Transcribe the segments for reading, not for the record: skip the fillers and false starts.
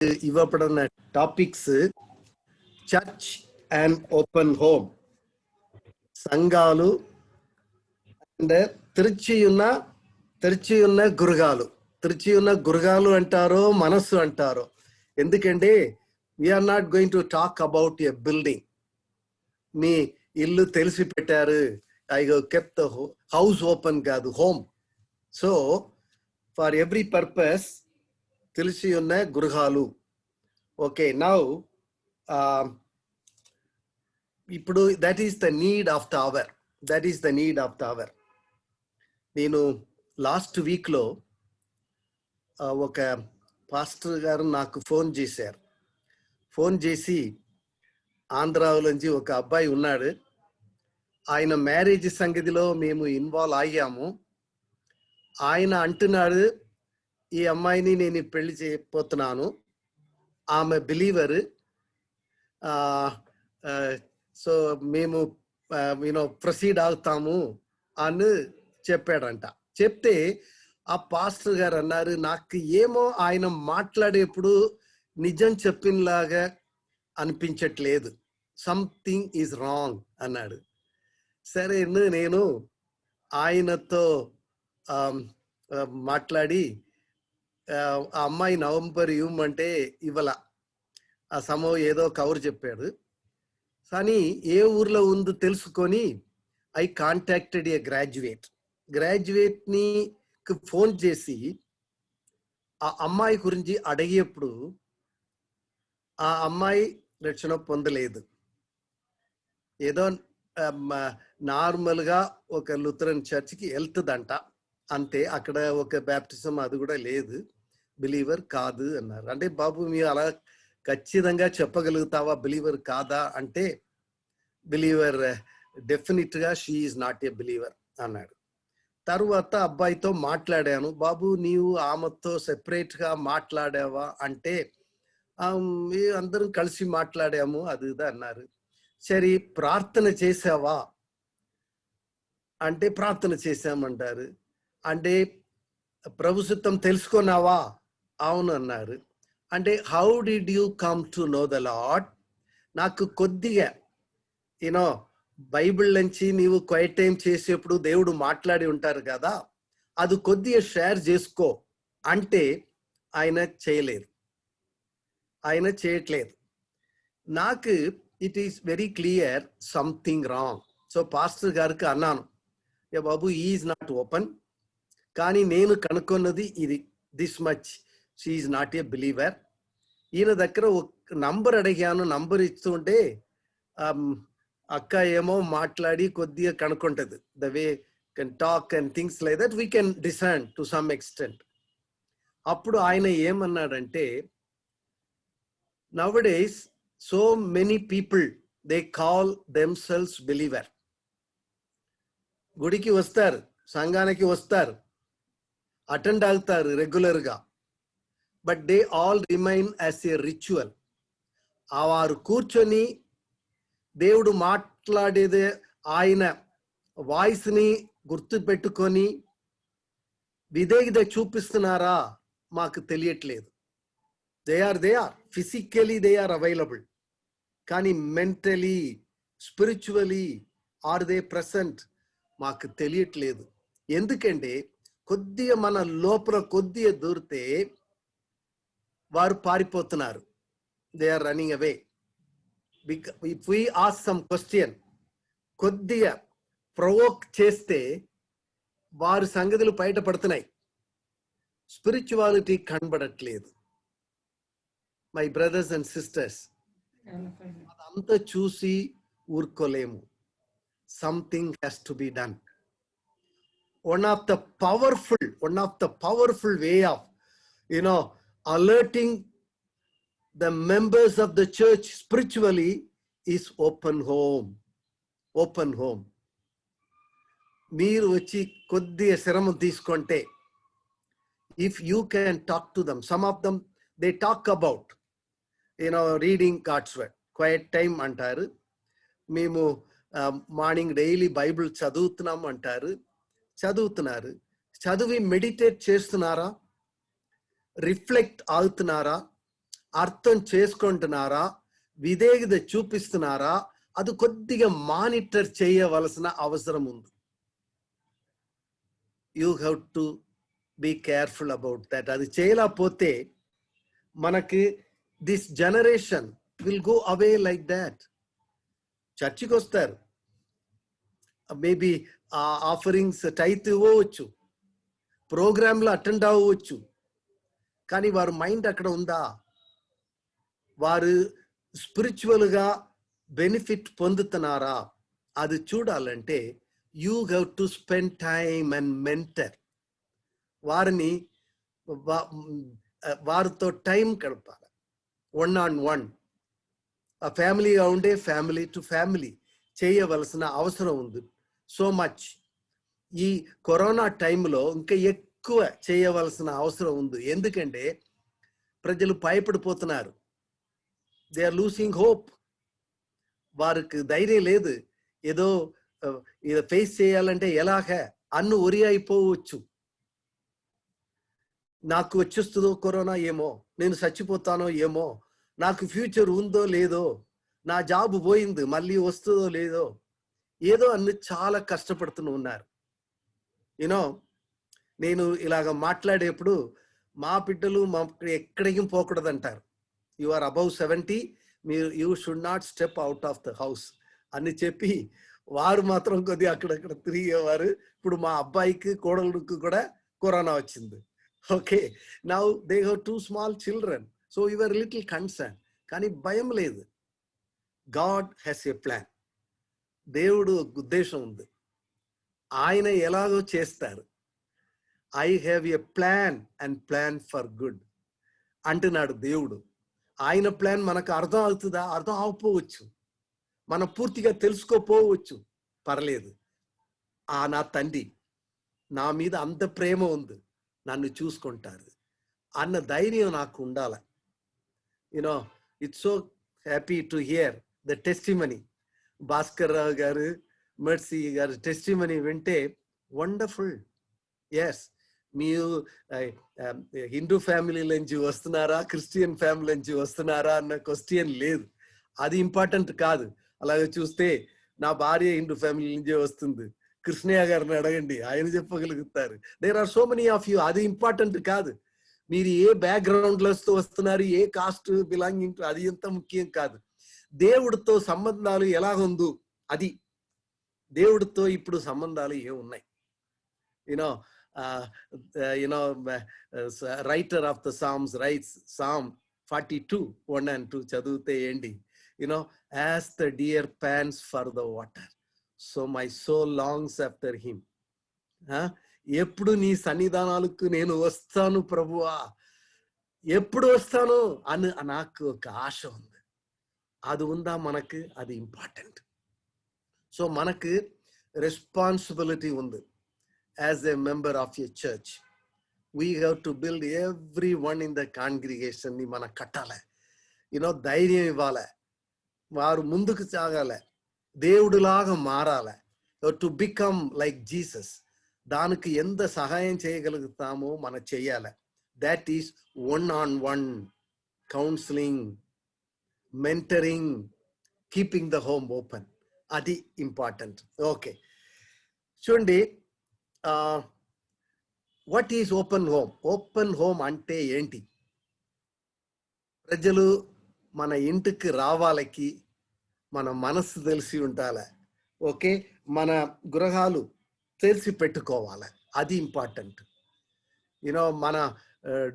ఇవ్వబడిన topics church and open home, సంఘాలు and తెరిచి ఉన్న గురగాలు అంటారో మనస్సు అంటారో. ఎందుకంటే we are not going to talk about a building. మీ ఇల్లు తెలిసి పెట్టారు, I keep the house open కాదు, home. So for every purpose తెలిసి ఉన్న గృహాలు. ఓకే, నౌ ఇప్పుడు that is the need of the hour. నేను లాస్ట్ వీక్లో ఒక పాస్టర్ గారు నాకు ఫోన్ చేసి ఆంధ్రాలోంచి ఒక అబ్బాయి ఉన్నాడు, ఆయన మ్యారేజ్ సంగతిలో మేము ఇన్వాల్వ్ అయ్యాము. ఆయన అంటున్నాడు, ఈ అమ్మాయిని నేను పెళ్లి చేయబోతున్నాను, ఆమె బిలీవర్, సో మేము ప్రొసీడ్ అవుతాము అని చెప్పాడంట. చెప్తే ఆ పాస్టర్ గారు అన్నారు, నాకు ఏమో ఆయన మాట్లాడేప్పుడు నిజం చెప్పినలాగా అనిపించట్లేదు, సంథింగ్ ఈజ్ రాంగ్ అన్నాడు. సరే, నేను ఆయనతో మాట్లాడి ఆ అమ్మాయి నవంబర్ ఇవ్వమంటే ఇవ్వాల, ఆ సమయం ఏదో కవర్ చెప్పాడు. కానీ ఏ ఊర్లో ఉందో తెలుసుకొని ఐ కాంటాక్టెడ్ ఏ గ్రాడ్యుయేట్ని ఫోన్ చేసి ఆ అమ్మాయి గురించి అడిగేప్పుడు ఆ అమ్మాయి రక్షణ పొందలేదు. ఏదో నార్మల్గా ఒక లూథరన్ చర్చ్కి వెళ్తుందంట, అంతే. అక్కడ ఒక బ్యాప్టిజం అది కూడా లేదు, బిలీవర్ కాదు అన్నారు. అంటే బాబు మీరు అలా ఖచ్చితంగా చెప్పగలుగుతావా బిలీవర్ కాదా అంటే, బిలీవర్ డెఫినెట్గా she is not a believer అన్నాడు. తర్వాత అబ్బాయితో మాట్లాడాను, బాబు నీవు ఆమెతో సెపరేట్గా మాట్లాడావా అంటే, అందరం కలిసి మాట్లాడాము అది ఇది అన్నారు. సరే, ప్రార్థన చేసావా అంటే ప్రార్థన చేశామంటారు. అంటే ప్రభు చిత్తం తెలుసుకున్నావా? అవును అన్నారు. అంటే how did you come to know the lord? నాకు కొద్దిగా బైబిల్ నుంచి నీవు క్వైట్ టైం చేసేప్పుడు దేవుడు మాట్లాడి ఉంటారు కదా, అది కొద్దిగా షేర్ చేసుకో అంటే ఆయన చేయట్లేదు. నాకు it is very clear something wrong. So pastor గారికి అన్నాను, ఏ బాబు ఈజ్ నాట్ ఓపెన్, కానీ నేను కనుక్కున్నది ఇది, this much, she is not a believer. ఈయన దగ్గర ఒక నంబర్ అడిగాను, నంబర్ ఇస్తుంటే అక్క ఏమో మాట్లాడి కొద్దిగా కనుక్కుంటుంది, the way can talk and things like that we can discern to some extent. అప్పుడు ఆయన ఏమన్నాడంటే, nowadays so many people they call themselves believer. గుడికి వస్తారు, సంఘానికి వస్తారు, అటెండ్ అవుతారు రెగ్యులర్గా, but they all remain as a ritual. వారు కూర్చొని దేవుడు మాట్లాడేదే ఆయన వాయిస్ని గుర్తు పెట్టుకొని విధేయత చూపిస్తున్నారా మాకు తెలియట్లేదు. They are physically they are available, కానీ mentally spiritually are they present మాకు తెలియట్లేదు. ఎందుకంటే కొద్దిగా మన లోపల కొద్దిగా దూరితే వారు పారిపోతున్నారు, they are running away. If we ask some question, కొద్దిగా ప్రొవోక్ చేస్తే వారి సంగతులు బయటపడుతున్నాయి, స్పిరిచువాలిటీ కనబడట్లేదు. మై బ్రదర్స్ అండ్ సిస్టర్స్, అదంతా చూసి ఊరుకోలేము. Something has to be done. One of the powerful way of alerting the members of the church spiritually is open home. మీరు వచ్చి కొద్దిగా శ్రమ తీసుకుంటే, if you can talk to them, some of them they talk about reading God's word, quiet time అంటారు, మేము morning daily Bible చదువుతున్నాం అంటారు, చదువుతున్నారు. చదివి మెడిటేట్ చేస్తున్నారా? రిఫ్లెక్ట్ అవుతున్నారా? అర్థం చేసుకుంటున్నారా, విధేయత చూపిస్తున్నారా, అది కొద్దిగా మానిటర్ చేయవలసిన అవసరం ఉంది. You have to be careful about that. అది చేయలేకపోతే మనకి this generation will go away like that. చర్చికి వస్తారు, మేబీ ఆ ఆఫరింగ్స్ టైత్ ఇవ్వవచ్చు, ప్రోగ్రాంలో అటెండ్ అవ్వచ్చు, కానీ వారి మైండ్ అక్కడ ఉందా? వారు స్పిరిచువల్గా బెనిఫిట్ పొందుతున్నారా? అది చూడాలంటే you have to spend time and mentor. వారిని వారితో టైం గడపాలి, 1-on-1. ఆ ఫ్యామిలీగా ఉండే ఫ్యామిలీ టు ఫ్యామిలీ చేయవలసిన అవసరం ఉంది. సో మచ్ ఈ కరోనా టైంలో ఇంకా ఎక్కువ చేయవలసిన అవసరం ఉంది. ఎందుకంటే ప్రజలు భయపడిపోతున్నారు. They are losing hope. వారికి ధైర్యం లేదు. ఏదో ఫేస్ చేయాలంటే ఎలాగా అన్ను ఒరి అయిపోవచ్చు. నాకు వచ్చేస్తుందో కరోనా ఏమో, నేను చచ్చిపోతానో ఏమో, నాకు ఫ్యూచర్ ఉందో లేదో, నా జాబ్ పోయింది మళ్ళీ వస్తుందో లేదో, ఏదో అన్ని చాలా కష్టపడుతూ ఉన్నారు. యూనో, నేను ఇలాగ మాట్లాడేప్పుడు మా బిడ్డలు మా ఎక్కడికి పోకూడదు అంటారు. యు ఆర్ అబౌవ్ 70, మీరు you should not step out of the house అని చెప్పి వారు మాత్రం కొద్దిగా అక్కడక్కడ తిరిగేవారు. ఇప్పుడు మా అబ్బాయికి కోడళ్ళకి కూడా కరోనా వచ్చింది. Okay, now they have 2 small children, so you are little concern. కానీ భయం లేదు. God has a plan. దేవుడు ఉద్దేశం ఉంది, ఆయన ఎలాగో చేస్తారు. I have a plan and plan for good అంటున్నాడు దేవుడు. ఆయన ప్లాన్ మనకు అర్థం అవుతుందా? అర్థం అవ్వకపోవచ్చు, మనం పూర్తిగా తెలుసుకోపోవచ్చు, పర్లేదు. నా తండ్రి నా మీద అంత ప్రేమ ఉంది, నన్ను చూసుకుంటారు అన్న ధైర్యం నాకు ఉండాలి. You know, it's so happy to hear the testimony. Bhaskar Rao garu, Mercy గారు టెస్టిమనీ వింటే వండర్ఫుల్. ఎస్, మీరు హిందూ ఫ్యామిలీ నుంచి వస్తున్నారా, క్రిస్టియన్ ఫ్యామిలీ నుంచి వస్తున్నారా అన్న క్వశ్చన్ లేదు. అది ఇంపార్టెంట్ కాదు. అలాగే చూస్తే నా భార్య హిందూ ఫ్యామిలీ నుంచే వస్తుంది, కృష్ణయ్య గారిని అడగండి, ఆయన చెప్పగలుగుతారు. There are so many of you. అది ఇంపార్టెంట్ కాదు. మీరు ఏ బ్యాక్గ్రౌండ్ లో వస్తున్నారు, ఏ కాస్ట్ బిలాంగింగ్ టు, అది ఎంత ముఖ్యం కాదు. దేవుడితో సంబంధాలు ఎలా ఉందో అది. దేవుడితో ఇప్పుడు సంబంధాలు ఏమున్నాయి? You know, writer of the Psalms writes, Psalm 42:1-2 చదివితే ఏంటి? You know, as the deer pants for the water, so my soul longs after him. ఎప్పుడు నీ సన్నిధానాలకు నేను వస్తాను ప్రభువా, ఎప్పుడు వస్తాను అని నాకు ఒక ఆశ ఉంది. అది ఉందా మనకు? అది ఇంపార్టెంట్. సో మనకు రెస్పాన్సిబిలిటీ ఉంది. As a member of a church, we have to build everyone in the congregation ni mana kattale. ధైర్యం ఇవ్వాలి, వారు ముందుకు సాగాలి, దేవుడిలాగా మారాలి, టు బికమ్ లైక్ జీసస్. దానికి ఎంత సహాయం చేయగలుగుతామో మనం చేయాలి. That is 1-on-1 counselling, mentoring, keeping the home open. అది ఇంపార్టెంట్. ఓకే, చూడండి, what is open home? Open home అంటే ఏంటి? ప్రజలు మన ఇంటికి రావాలకి మన మనసు తెలిసి ఉండాలి. ఓకే, మన గృహాలు తెలిసి పెట్టుకోవాలి, అది ఇంపార్టెంట్. యూనో, మన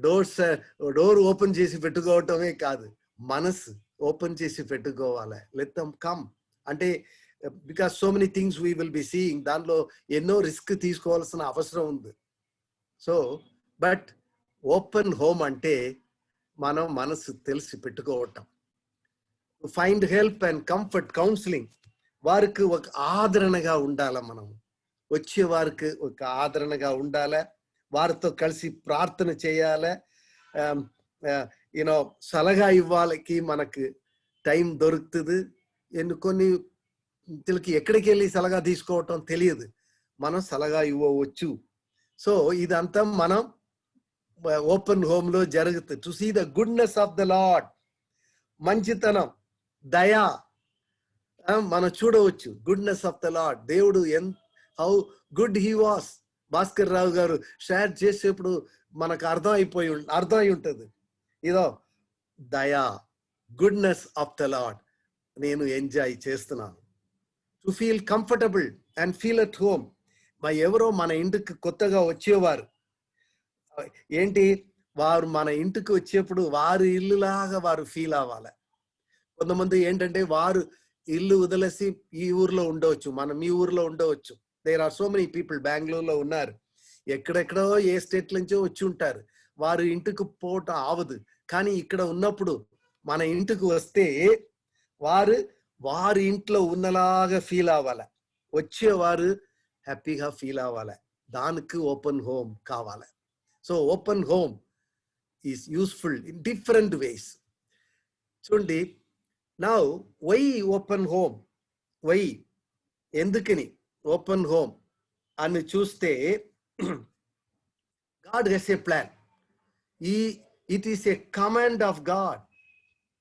డోర్ ఓపెన్ చేసి పెట్టుకోవటమే కాదు, మనసు ఓపెన్ చేసి పెట్టుకోవాలి. లెట్ దెమ్ కమ్ అంటే, because so many things we will be seeing, దానిలో ఎన్నో రిస్క్ తీసుకోవాల్సిన అవసరం ఉంది. సో బట్ ఓపెన్ హోమ్ అంటే మనం మనసు తెలిసి పెట్టుకోవటం. Find help and comfort, counselling. వారికి ఒక ఆదరణగా ఉండాలి. మనం వచ్చే వారికి ఒక ఆదరణగా ఉండాలి, వారితో కలిసి ప్రార్థన చేయాలి. యూనో, సలహా ఇవ్వాలకి మనకు టైం దొరుకుతుంది. కొన్ని వీళ్ళకి ఎక్కడికి వెళ్ళి సలహా తీసుకోవటం తెలియదు, మనం సలహా ఇవ్వవచ్చు. సో ఇదంతా మనం ఓపెన్ హోమ్ లో జరుగుతుంది. To see the goodness of the Lord, మంచితనం, దయా మనం చూడవచ్చు. గుడ్నెస్ ఆఫ్ ద లార్డ్, దేవుడు how good he was. Bhaskar Rao garu share చేసేప్పుడు మనకు అర్థం అయి ఉంటుంది. ఇదో దయా, గుడ్నెస్ ఆఫ్ ద లార్డ్ నేను ఎంజాయ్ చేస్తున్నాను. To feel comfortable and feel at home. ఎవరో మన ఇంటికి కొత్తగా వచ్చేవారు ఏంటి, వారు మన ఇంటికి వచ్చేప్పుడు వారి ఇల్లులాగా వారు ఫీల్ అవ్వాలి. కొంతమంది ఏంటంటే వారు ఇల్లు వదిలేసి ఈ ఊర్లో ఉండవచ్చు, మనం ఈ ఊర్లో ఉండవచ్చు. There are so many people బెంగళూరులో ఉన్నారు, ఎక్కడెక్కడో ఏ స్టేట్ నుంచో వచ్చి ఉంటారు. వారు ఇంటికి పోవటం ఆవదు. కానీ ఇక్కడ ఉన్నప్పుడు మన ఇంటికి వస్తే వారి ఇంట్లో ఉన్నలాగా ఫీల్ అవ్వాలి, వచ్చేవారు హ్యాపీగా ఫీల్ అవ్వాలి. దానికి ఓపెన్ హోమ్ కావాలి. So open home is useful in different ways. చూడండి, now why open home, why ఎందుకని ఓపెన్ హోమ్ అని చూస్తే, God has a plan. It is a command of God.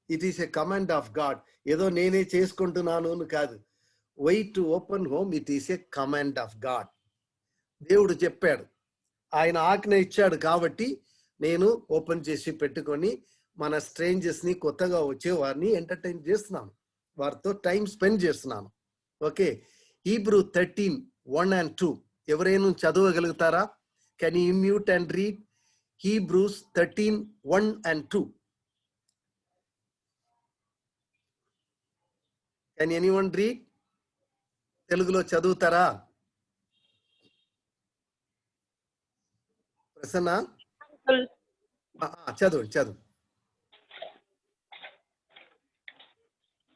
It is a command of God. ఏదో నేనే చేసుకుంటున్నాను కాదు. Why to open home, it is a command of God. దేవుడు చెప్పాడు, ఆయన ఆజ్ఞ ఇచ్చాడు కాబట్టి నేను ఓపెన్ చేసి పెట్టుకొని మన స్ట్రేంజర్స్ ని, కొత్తగా వచ్చే వారిని ఎంటర్టైన్ చేస్తున్నాను, వారితో టైం స్పెండ్ చేస్తున్నాను. ఓకే, హీబ్రూ 13:1 and 2 ఎవరైనా చదవగలుగుతారా? Can you mute and read Hebrews 13:1 and 2? Can anyone read? తెలుగులో చదువుతారా? ప్రసన్న చదువు.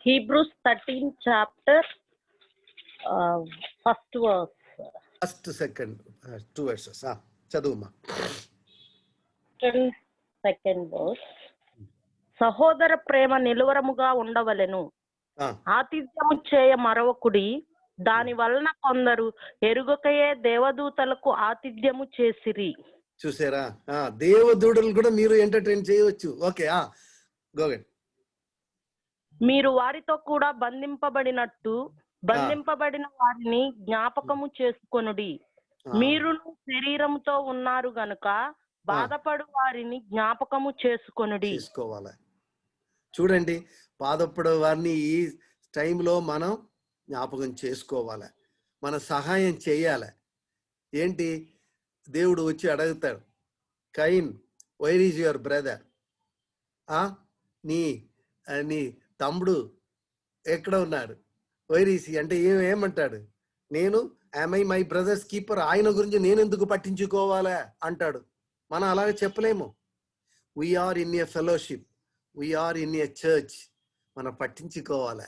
Hebrews 13 chapter, first verse. First, second, 2 verses. చదువుమా. Second verse. సహోదర ప్రేమ నిలువరముగా ఉండవలెను, ఆతిథ్యము చేయ మరవకుడి. దాని వలన కొందరు ఎరుగకయే దేవదూతలకు ఆతిథ్యము చేసిరి. చూసారా, దేవదూతలు కూడా మీరు ఎంటర్టైన్ చేయవచ్చు. Okay, go ahead. మీరు వారితో కూడా బంధింపబడిన వారిని జ్ఞాపకము చేసుకొనుడి. మీరు శరీరముతో ఉన్నారు గనుక బాధపడు వారిని జ్ఞాపకము చేసుకోవాలి. చూడండి, బాధపడే వారిని ఈ టైంలో మనం జ్ఞాపకం చేసుకోవాలి, మన సహాయం చేయాలి. ఏంటి, దేవుడు వచ్చి అడుగుతాడు, Cain where is your brother? నీ తమ్ముడు ఎక్కడ ఉన్నాడు? వైర్ ఈజ్ అంటే ఏమంటాడు? నేను ఐ మై బ్రదర్స్ కీపర్, ఆయన గురించి నేను ఎందుకు పట్టించుకోవాలా అంటాడు. మనం అలాగే చెప్పలేము. We're in a fellowship, we're in a church, మనం పట్టించుకోవాలి.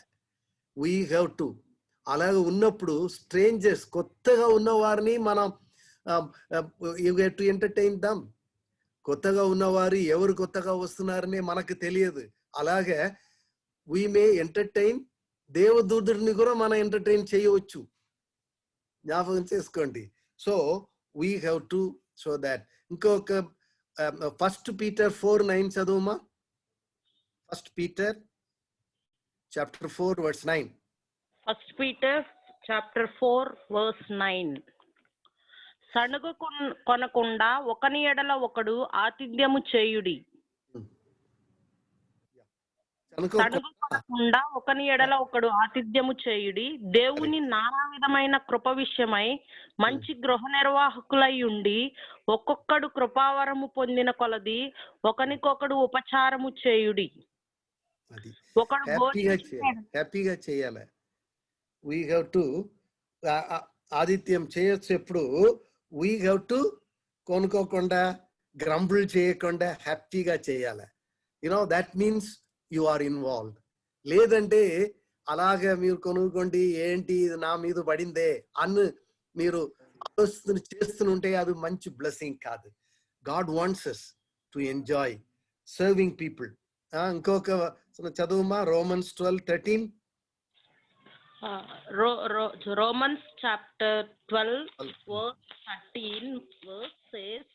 We have to. అలాగే ఉన్నప్పుడు స్ట్రేంజర్స్, కొత్తగా ఉన్న వారిని మనం you have to entertain them. కొత్తగా ఉన్నవారు ఎవరు కొత్తగా వస్తున్నారని మనకు తెలియదు. అలాగే వీ మే ఎంటర్టైన్, దేవదూతుడిని కూడా మనం ఎంటర్టైన్ చేయవచ్చు. జ్ఞాపకం చేసుకోండి. So we have to show that. ఇంకొక 1 Peter 4:9 చదువుమా. 1 Peter chapter 4 verse 9. 1 Peter chapter 4 verse 9. సణుగు కొనకుండా ఒకని ఎడల ఒకడు ఆతిథ్యము చేయుడి. ఒకని ఎడల ఒకడు ఆతిథ్యము చేయుడి. దేవుని నానా విధమైన కృప విషయమై మంచి గృహ నిర్వాహకులై ఉండి, ఒక్కొక్కడు కృపావరము పొందిన కొలది ఒకనికొకడు ఉపచారము చేయుడి. ఒకడు హ్యాపీగా చేయాలి. వీ హ్యావ్ టు ఆతిథ్యం చేయొచ్చు. ఎప్పుడు వీ హ్యావ్ టు కొనుక్కోకుండా, గ్రంబుల్ చేయకుండా హ్యాపీగా చేయాలి. That means you are involved. లేదంటే అలాగే మీరు కొనుక్కోండి, ఏంటి ఇది నా మీద పడిందే అన్ను మీరు ఆలోచన చేస్తుంటే అది మంచి బ్లెస్సింగ్ కాదు. God wants us to enjoy serving people. ఇంకొక చదువుమా, Romans 12:13. Romans chapter 12 verse 13 verse says,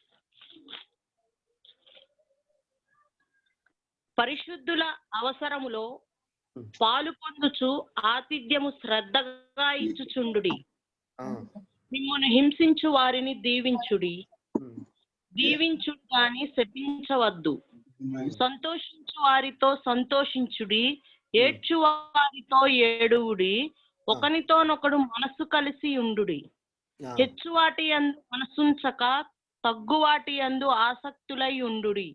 పరిశుద్ధుల అవసరములో పాలు పొందుచు ఆతిథ్యము శ్రద్ధగా ఇచ్చుచుండుడి. మిమ్మును హింసించు వారిని దీవించుడి. దీవించుడు గాని శపించవద్దు. సంతోషించు వారితో సంతోషించుడి. ఏడ్చు వారితో ఏడువుడి. ఒకనితోనొకడు మనస్సు కలిసి ఉండుడి. హెచ్చు వాటి యందు మనసుంచక తగ్గు వాటి యందు ఆసక్తులై ఉండుడి.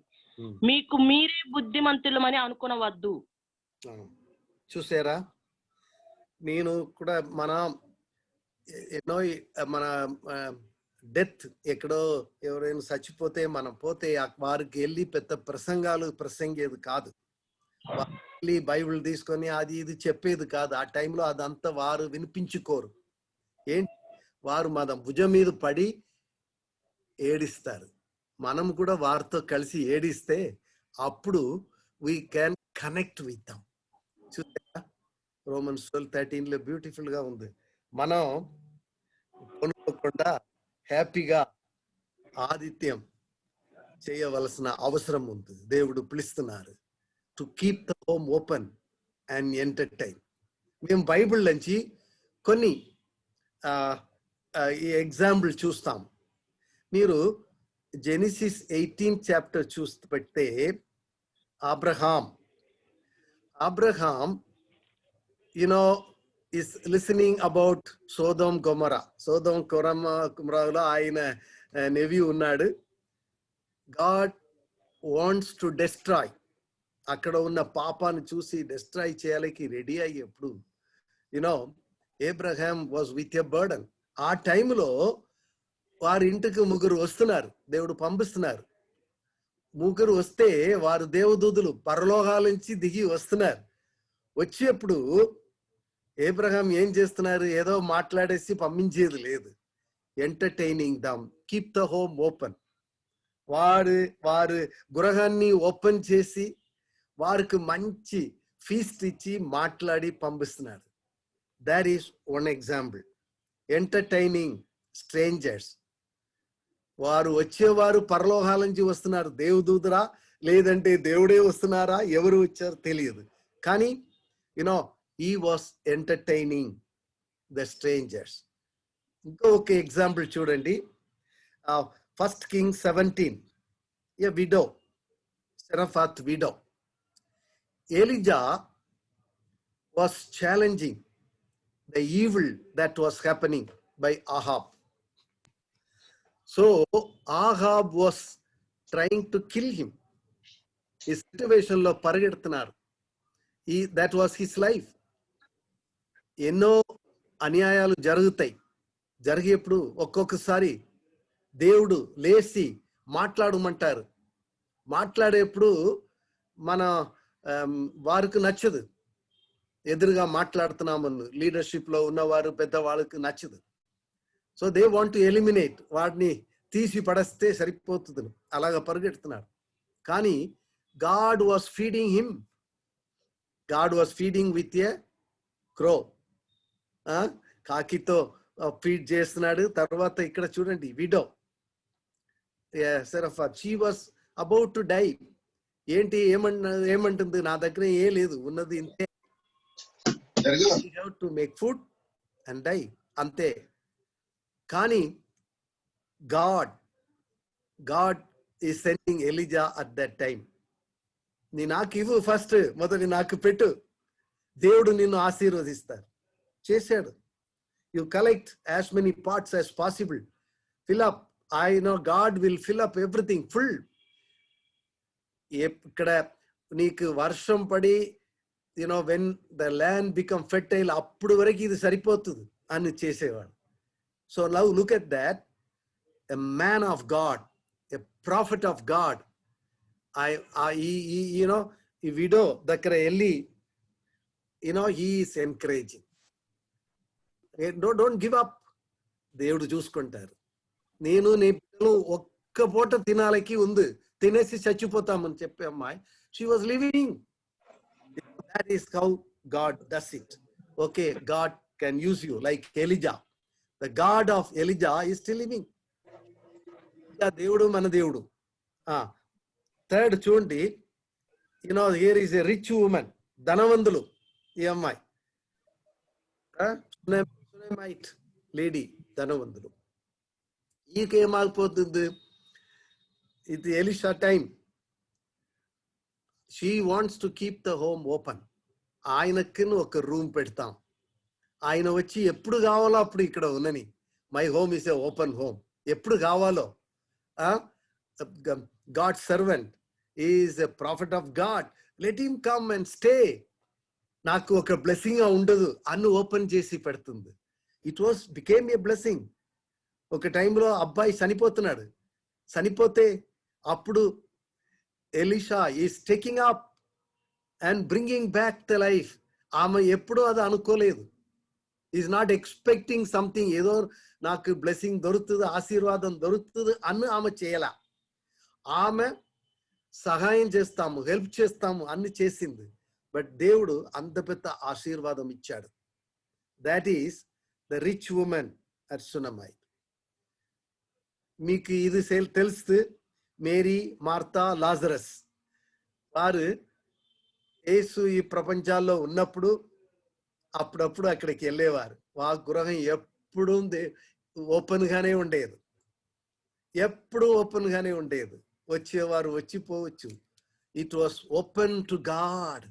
మీకు మీరే బుద్ధిమంతులమని అనుకునవద్దు. చూసారా, నేను కూడా మన డెత్ ఎక్కడో ఎవరైనా చచ్చిపోతే మనం పోతే వారికి వెళ్ళి పెద్ద ప్రసంగాలు ప్రసంగేది కాదు. వెళ్ళి బైబిల్ తీసుకొని అది ఇది చెప్పేది కాదు. ఆ టైంలో అదంతా వారు వినిపించుకోరు. ఏంటి, వారు మన భుజం మీద పడి ఏడిస్తారు. మనం కూడా వారితో కలిసి ఏడిస్తే అప్పుడు we can connect with them. చూసారా, రోమన్స్ 12:13 బ్యూటిఫుల్ గా ఉంది. మనం కొనుక్కోకుండా హ్యాపీగా ఆతిథ్యం చేయవలసిన అవసరం ఉంది. దేవుడు పిలుస్తున్నారు to keep the home open and entertain. మేము బైబిల్ నుంచి కొన్ని ఈ ఎగ్జాంపుల్ చూస్తాం. మీరు జెనిసిస్ 18th చాప్టర్ చూస్తే Abraham is listening about Sodom Gomorrah ఆయన నెవి ఉన్నాడు. God wants to destroy, అక్కడ ఉన్న పాపాన్ని చూసి డిస్ట్రాయ్ చేయాలకి రెడీ అయ్యేప్పుడు Abraham was with a burden. ఆ టైంలో వారి ఇంటికి 3 వస్తున్నారు, దేవుడు పంపిస్తున్నారు. 3 వస్తే వారు దేవదూతులు పరలోకాల నుంచి దిగి వస్తున్నారు. వచ్చేప్పుడు ఏబ్రహాం ఏం చేస్తున్నారు, ఏదో మాట్లాడేసి పంపించేది లేదు. Entertaining them, keep the home open. వారు గృహాన్ని ఓపెన్ చేసి వారికి మంచి ఫీస్ట్ ఇచ్చి మాట్లాడి పంపిస్తున్నారు. That is one example. Entertaining strangers. వారు వచ్చేవారు పరలోకాల నుంచి వస్తున్నారు. దేవదూతరా లేదంటే దేవుడే వస్తున్నారా, ఎవరు వచ్చారో తెలియదు. కానీ he was entertaining the strangers. ఇంకొక ఎగ్జాంపుల్ చూడండి. 1 Kings 17, a widow, Zarephath widow. Elijah was challenging the evil that was happening by Ahab. So Ahab was trying to kill him. ఈ సిచ్యువేషన్ లో పరిగెడుతున్నారు. That was his life. ఎన్నో అన్యాయాలు జరుగుతాయి. జరిగేప్పుడు ఒక్కొక్కసారి దేవుడు లేచి మాట్లాడమంటారు. మాట్లాడేప్పుడు మన వారికి నచ్చదు. ఎదురుగా మాట్లాడుతున్నామని లీడర్షిప్ లో ఉన్నవారు పెద్దవాళ్ళకి నచ్చదు. So they want to eliminate, వాడిని తీసి పడేస్తే సరిపోతుంది, అలాగా పరిగెడుతున్నారు. కానీ God was feeding him. God was feeding with a crow. కాకితో ఫీడ్ చేస్తున్నాడు. తర్వాత ఇక్కడ చూడండి, widow Zarephath, she was about to die. ఏంటి ఏమంటుంది, నా దగ్గర ఏ లేదు, ఉన్నది ఇంతే, to make food and die, అంతే. కానీ God is sending Elijah at that time. నాకు ఇవ్వు, ఫస్ట్ మొదటి నాకు పెట్టు, దేవుడు నిన్ను ఆశీర్వదిస్తారు. చేశాడు. You collect as many parts as possible, fill up. I know God will fill up everything full. ఇక్కడ నీకు వర్షం పడి when the land become fertile, అప్పుడు వరకు ఇది సరిపోతుంది అని చేసేవాడు. So now look at that, a man of God, a prophet of God. ఈ విడో దగ్గర వెళ్ళి he is encouraging. Don't give up. దేవుడు చూసుకుంటారు. నేను నీ పిల్లలు ఒక్క పూట తినాలకి ఉంది, తినేసి చచ్చిపోతామని చెప్పే అమ్మాయి, she was living. That is how God does it. Okay, God can use you like Elijah. The God of Elijah is still living. దేవుడు మన దేవుడు. థర్డ్ చూడండి, here is a rich woman, ధనవంతులు ఈ అమ్మాయి, సునెమైట్ లేడీ, ధనవంతులు. ఈకేమాగిపోతుంది, ఇది Elisha time. She wants to keep the home open. ఆయనకి ఒక రూమ్ పెడతాం, ఆయన వచ్చి ఎప్పుడు కావాలో అప్పుడు ఇక్కడ ఉన్నని. My home is a open home. ఎప్పుడు కావాలో. God servant is a prophet of God, let him come and stay. నాకు ఒక బ్లెస్సింగ్ ఉండదు అన్ను ఓపెన్ చేసి పెడుతుంది. It was became a blessing. ఒక టైంలో అబ్బాయి చనిపోతున్నాడు, చనిపోతే అప్పుడు Elisha is taking up and bringing back the life. ఆమె ఎప్పుడూ అది అనుకోలేదు. ఈజ్ నాట్ ఎక్స్పెక్టింగ్ సంథింగ్, ఏదో నాకు బ్లెస్సింగ్ దొరుకుతుంది, ఆశీర్వాదం దొరుకుతుంది అన్ను ఆమె చేయాల. ఆమె సహాయం చేస్తాము, హెల్ప్ చేస్తాము అన్ని చేసింది. బట్ దేవుడు అంత పెద్ద ఆశీర్వాదం ఇచ్చాడు. That is the rich woman at Shunammite. మీకు ఇది తెలుసు, మేరీ, మార్తా, లాజరస్. వారు యేసు ఈ ప్రపంచాల్లో ఉన్నప్పుడు అప్పుడప్పుడు అక్కడికి వెళ్ళేవారు. ఆ గృహం ఎప్పుడు ఓపెన్ గానే ఉండేది, ఎప్పుడు ఓపెన్ గానే ఉండేది. వచ్చేవారు వచ్చిపోవచ్చు. It was open to God.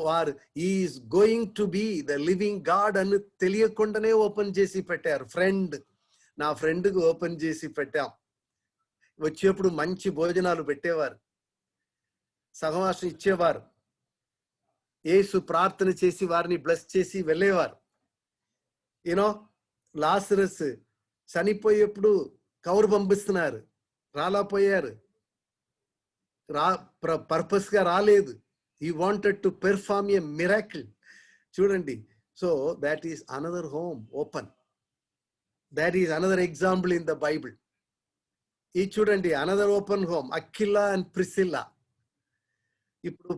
వారు is going to be the living God అని తెలియకుండానే ఓపెన్ చేసి పెట్టారు. నా ఫ్రెండ్కి ఓపెన్ చేసి పెట్టాం. వచ్చేప్పుడు మంచి భోజనాలు పెట్టేవారు, సహవాసం ఇచ్చేవారు. యేసు ప్రార్థన చేసి వారిని బ్లెస్ చేసి వెళ్ళేవారు. లాజరస్ చనిపోయేప్పుడు కవరు పంపిస్తున్నారు, రాలేకపోయారు, పర్పస్ గా రాలేదు. He wanted to perform a miracle. చూడండి. So that is another home open. That is another example in the Bible. ఈ చూడండి, another open home, Aquila and Priscilla. ఇప్పుడు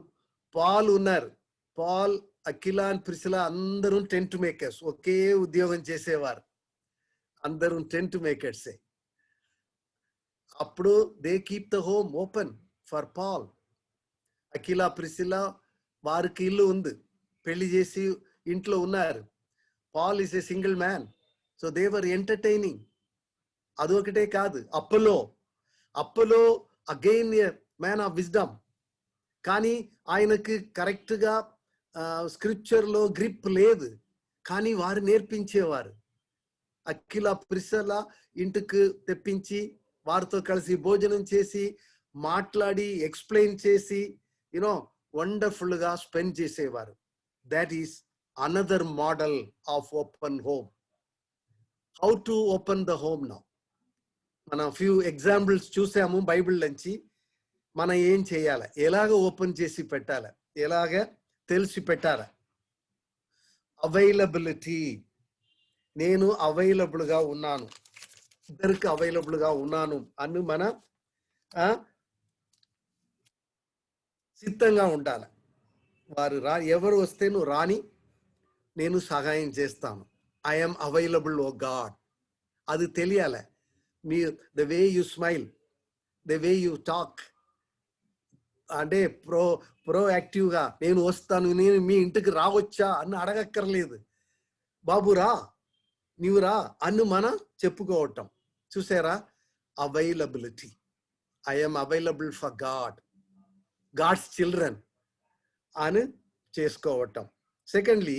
పాల్ ఉన్నారు. పాల్, అక్విలా అండ్ ప్రిసిల్లా అందరూ tent makers, ఒకే ఉద్యోగం చేసేవారు. అందరూ టెంట్ మేకర్సే. అప్పుడు they keep the home open for Paul. Aquila, Priscilla వారికి ఇల్లు ఉంది, పెళ్లి చేసి ఇంట్లో ఉన్నారు. Paul is a single man. So they were entertaining. అదొకటే కాదు, అప్పలో again a man of wisdom. కానీ ఆయనకి కరెక్ట్ గా స్క్రిప్చర్ లో గ్రిప్ లేదు, కానీ వారు నేర్పించేవారు. అక్విలా, ప్రిసిల్లా ఇంటికి తెప్పించి వారితో కలిసి భోజనం చేసి మాట్లాడి ఎక్స్ప్లెయిన్ చేసి వండర్ఫుల్ గా స్పెండ్ చేసేవారు. That is another model of open home. How to open the home now? మనం ఫ్యూ ఎగ్జాంపుల్స్ చూసాము బైబిల్ నుంచి. మనం ఏం చేయాలి, ఎలాగ ఓపెన్ చేసి పెట్టాలి, ఎలాగ తెలిసి పెట్టాలి. అవైలబిలిటీ. నేను అవైలబుల్ గా ఉన్నాను, ఇద్దరికి అవైలబుల్ గా ఉన్నాను అని మన సిద్ధంగా ఉండాలి. వారు ఎవరు వస్తే నువ్వు రాని, నేను సహాయం చేస్తాను. I'm available O God. అది తెలియాలి. The way you smile, the way you talk, అంటే ప్రోయాక్టివ్గా నేను వస్తాను, నేను మీ ఇంటికి రావచ్చా అని అడగక్కర్లేదు. బాబు రా, నీవు రా అన్ను మనం చెప్పుకోవటం. చూసారా? Availability. I'm available for God, God's children అని చేసుకోవటం. సెకండ్లీ,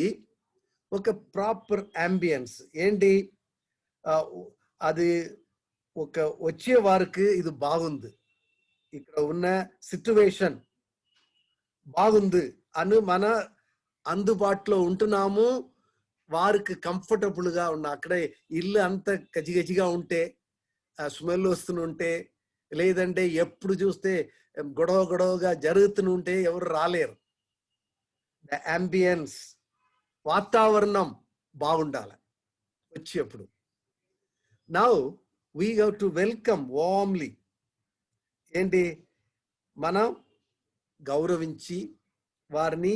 ఒక ప్రాపర్ అంబియన్స్. ఏంటి అది? ఒక వచ్చే వారికి ఇది బాగుంది, ఇక్కడ ఉన్న సిచ్యువేషన్ బాగుంది అని మన అందుబాటులో ఉంటున్నాము. వారికి కంఫర్టబుల్ గా ఉన్న, అక్కడే ఇల్లు అంత గజిగజిగా ఉంటే, స్మెల్ వస్తుంటే, లేదంటే ఎప్పుడు చూస్తే గొడవగా జరుగుతుంటే ఎవరు రాలేరు. ద అంబియన్స్, వాతావరణం బాగుండాలి వచ్చేప్పుడు. Now we have to welcome warmly. ఏంటి? మనం గౌరవించి వారిని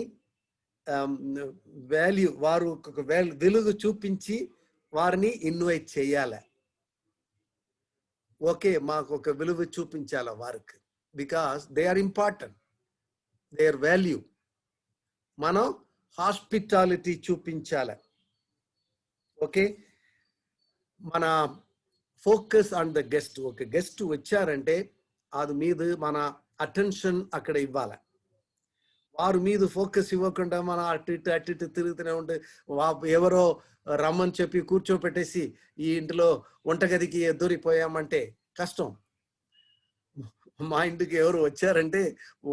వాల్యూ, వారు ఒక వెలుగు చూపించి వారిని ఇన్వైట్ చేయాలి. ఓకే, మాకు ఒక విలువ చూపించాలి వారికి, because they are important. Their value. మనం హాస్పిటాలిటీ చూపించాలి. ఓకే, మన ఫోకస్ ఆన్ ద గెస్ట్. ఒక గెస్ట్ వచ్చారంటే అది మీద మన అటెన్షన్ అక్కడ ఇవ్వాలి. వారి మీద ఫోకస్ ఇవ్వకుండా మనం అటు ఇటు తిరుగుతూనే ఉంటే ఎవరో రమ్మని చెప్పి కూర్చోపెట్టేసి ఈ ఇంటిలో వంటగదికి దూరిపోయామంటే కష్టం. మా ఇంటికి ఎవరు వచ్చారంటే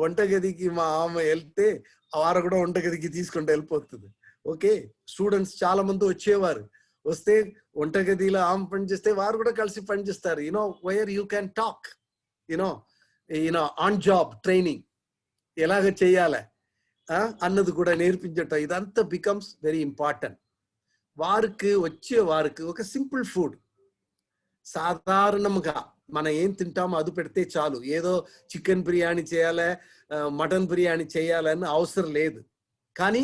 వంటగదికి మా ఆమె వెళ్తే వారు కూడా వంటగదికి తీసుకుంటూ వెళ్ళిపోతుంది. ఓకే, స్టూడెంట్స్ చాలా మంది వచ్చేవారు. వస్తే వంటగదిలో ఆమె పనిచేస్తే వారు కూడా కలిసి పనిచేస్తారు. Where you can talk, on job training ఎలాగ చేయాలి అన్నది కూడా నేర్పించటం. ఇదంతా బికమ్స్ వెరీ ఇంపార్టెంట్. వచ్చే వారికి ఒక సింపుల్ ఫుడ్, సాధారణంగా మనం ఏం తింటామో అది పెడితే చాలు. ఏదో చికెన్ బిర్యానీ చేయాలి, మటన్ బిర్యానీ చేయాలని అవసరం లేదు. కానీ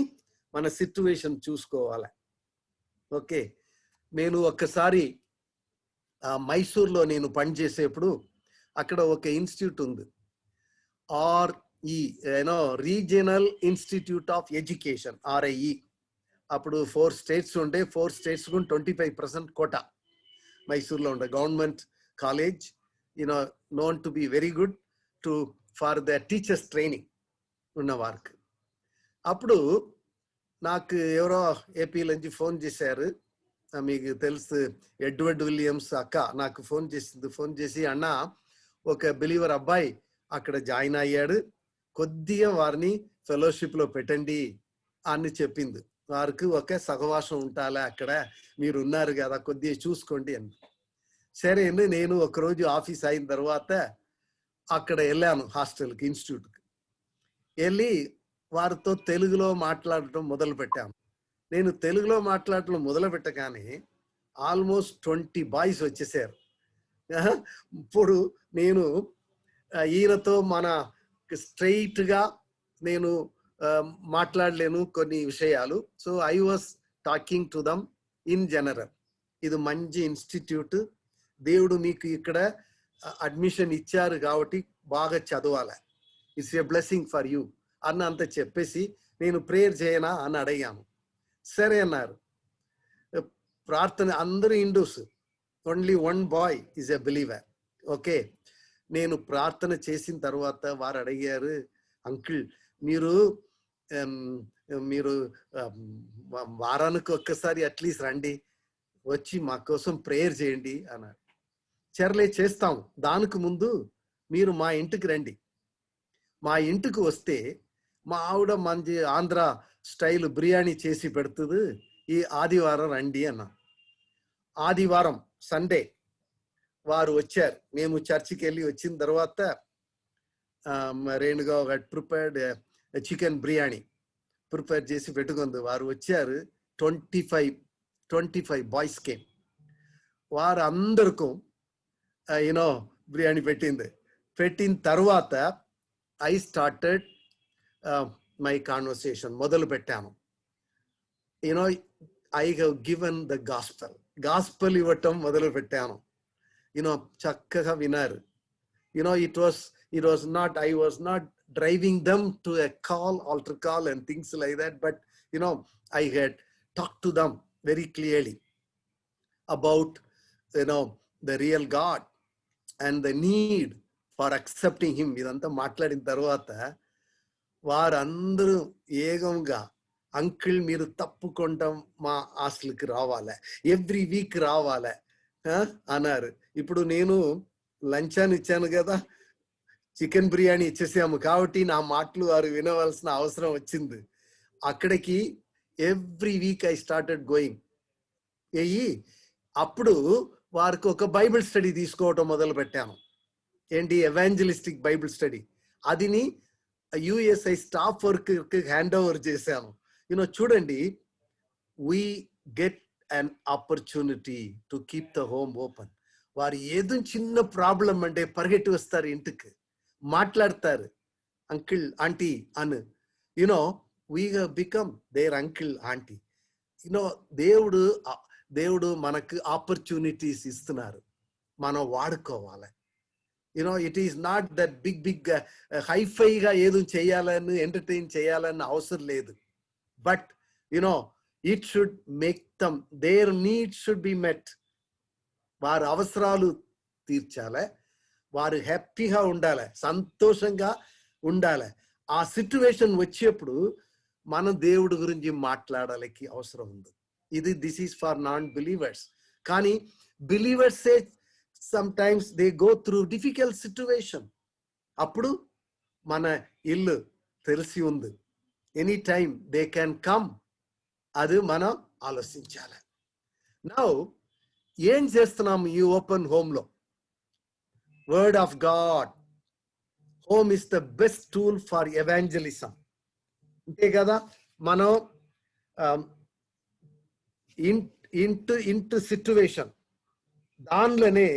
మన సిచ్యువేషన్ చూసుకోవాలి. ఓకే, నేను ఒక్కసారి మైసూర్లో నేను పనిచేసేప్పుడు అక్కడ ఒక ఇన్స్టిట్యూట్ ఉంది, regional institute of education, RIE. అప్పుడు 4 states ఉండే, 4 states 25% కోటా మైసూర్లో ఉండే government college, known to be very good for the teachers training ఉన్న వారికి. అప్పుడు నాకు ఎవరో ఏపీ నుంచి ఫోన్ చేశారు. మీకు తెలుసు, ఎడ్వర్డ్ విలియమ్స్ అక్క నాకు ఫోన్ చేసి అన్న, ఒక బిలీవర్ అబ్బాయి అక్కడ జాయిన్ అయ్యాడు, కొద్దిగా వారిని ఫెలోషిప్ లో పెట్టండి అని చెప్పింది. వారికి ఒక సహవాసం ఉండాలి, అక్కడ మీరు ఉన్నారు కదా, కొద్దిగా చూసుకోండి అని. సరే అండి, నేను ఒకరోజు ఆఫీస్ అయిన తర్వాత అక్కడ వెళ్ళాను హాస్టల్కి, ఇన్స్టిట్యూట్కి వెళ్ళి వారితో తెలుగులో మాట్లాడటం మొదలు పెట్టాను. నేను తెలుగులో మాట్లాడటం మొదలు పెట్టగానే ఆల్మోస్ట్ 20 బాయ్స్ వచ్చేసారు. ఇప్పుడు నేను ఈయనతో మన స్ట్రైట్ గా నేను మాట్లాడలేను కొన్ని విషయాలు. So I was talking to them in general. ఇది మంచి ఇన్స్టిట్యూట్, దేవుడు మీకు ఇక్కడ అడ్మిషన్ ఇచ్చారు కాబట్టి బాగా చదవాలి, it's a blessing for you అన్న అంత చెప్పేసి నేను ప్రేయర్ చేయనా అని అడిగాను. సరే అన్నారు. ప్రార్థన అందరూ Hindus, only 1 boy is a believer. Okay, నేను ప్రార్థన చేసిన తర్వాత వారు అడిగారు, అంకుల్ మీరు వారానికి ఒక్కసారి అట్లీస్ట్ రండి, వచ్చి మా కోసం ప్రేయర్ చేయండి అన్నారు. చర్లే చేస్తాం, దానికి ముందు మీరు మా ఇంటికి రండి. మా ఇంటికి వస్తే మా ఆవిడ మంచి ఆంధ్ర స్టైల్ బిర్యానీ చేసి పెడుతుంది, ఈ ఆదివారం రండి అన్న. ఆదివారం సండే వారు వచ్చారు. మేము చర్చికి వెళ్ళి వచ్చిన తర్వాత రేణుగా ప్రిపేర్డ్ చికెన్ బిర్యానీ ప్రిపేర్ చేసి పెట్టుకుంది. వారు వచ్చారు, 25 బాయ్స్ కేమ్. వారు అందరికీ బిర్యానీ పెట్టిన తర్వాత ఐ స్టార్టెడ్ మై కాన్వర్సేషన్, మొదలు పెట్టాను. I have given the gospel ఇవ్వటం మొదలు పెట్టాను. చక్కగా విన్నారు. it was not, I was not driving them to a altar call and things like that, but I had talked to them very clearly about the real God and the need for accepting him. ఇదంతా మాట్లాడిన తర్వాత వారందరూ ఏకంగా, uncle మీరు తప్పుకుంటాం మా హాస్టల్కి రావాలి, every week రావాలి అన్నారు. ఇప్పుడు నేను లంచాన్ని ఇచ్చాను కదా, చికెన్ బిర్యానీ ఇచ్చేసాము కాబట్టి నా మాటలు వారు వినవలసిన అవసరం వచ్చింది. అక్కడికి every week I started going. అప్పుడు వారికి ఒక బైబిల్ స్టడీ తీసుకోవటం మొదలు పెట్టాను. ఏంటి? Evangelistic Bible study. అదిని USI staff work hand over చేశాను. చూడండి, we get an opportunity to keep the home open. వారు ఏదో చిన్న ప్రాబ్లం అంటే పరిగెట్టి వస్తారు, ఇంటికి మాట్లాడతారు, అంకిల్ ఆంటీ అని. We become their uncle aunty. దేవుడు మనకు ఆపర్చునిటీస్ ఇస్తున్నారు, మనం వాడుకోవాలి. It is not that big హైఫైగా ఏదో చేయాలని ఎంటర్టైన్ చేయాలని అవసరం లేదు. But it should make them, their needs should be met. వారి అవసరాలు తీర్చాలి, వారు హ్యాపీగా ఉండాలి, సంతోషంగా ఉండాలి. ఆ సిచ్యువేషన్ వచ్చేప్పుడు మనం దేవుడి గురించి మాట్లాడాలకి అవసరం ఉంది. This is for non believers. కానీ believers sometimes they go through difficult situation. అప్పుడు మన ఇల్లు తెలిసి ఉంది, any time they can come. అది మనం ఆలోచించాలి. నౌ ఏం చేస్తున్నాం ఈ ఓపెన్ హోమ్ లో? Word of God. Home is the best tool for evangelism. అంతే కదా? మనం ఇంటూ సిచ్యువేషన్ దానిలోనే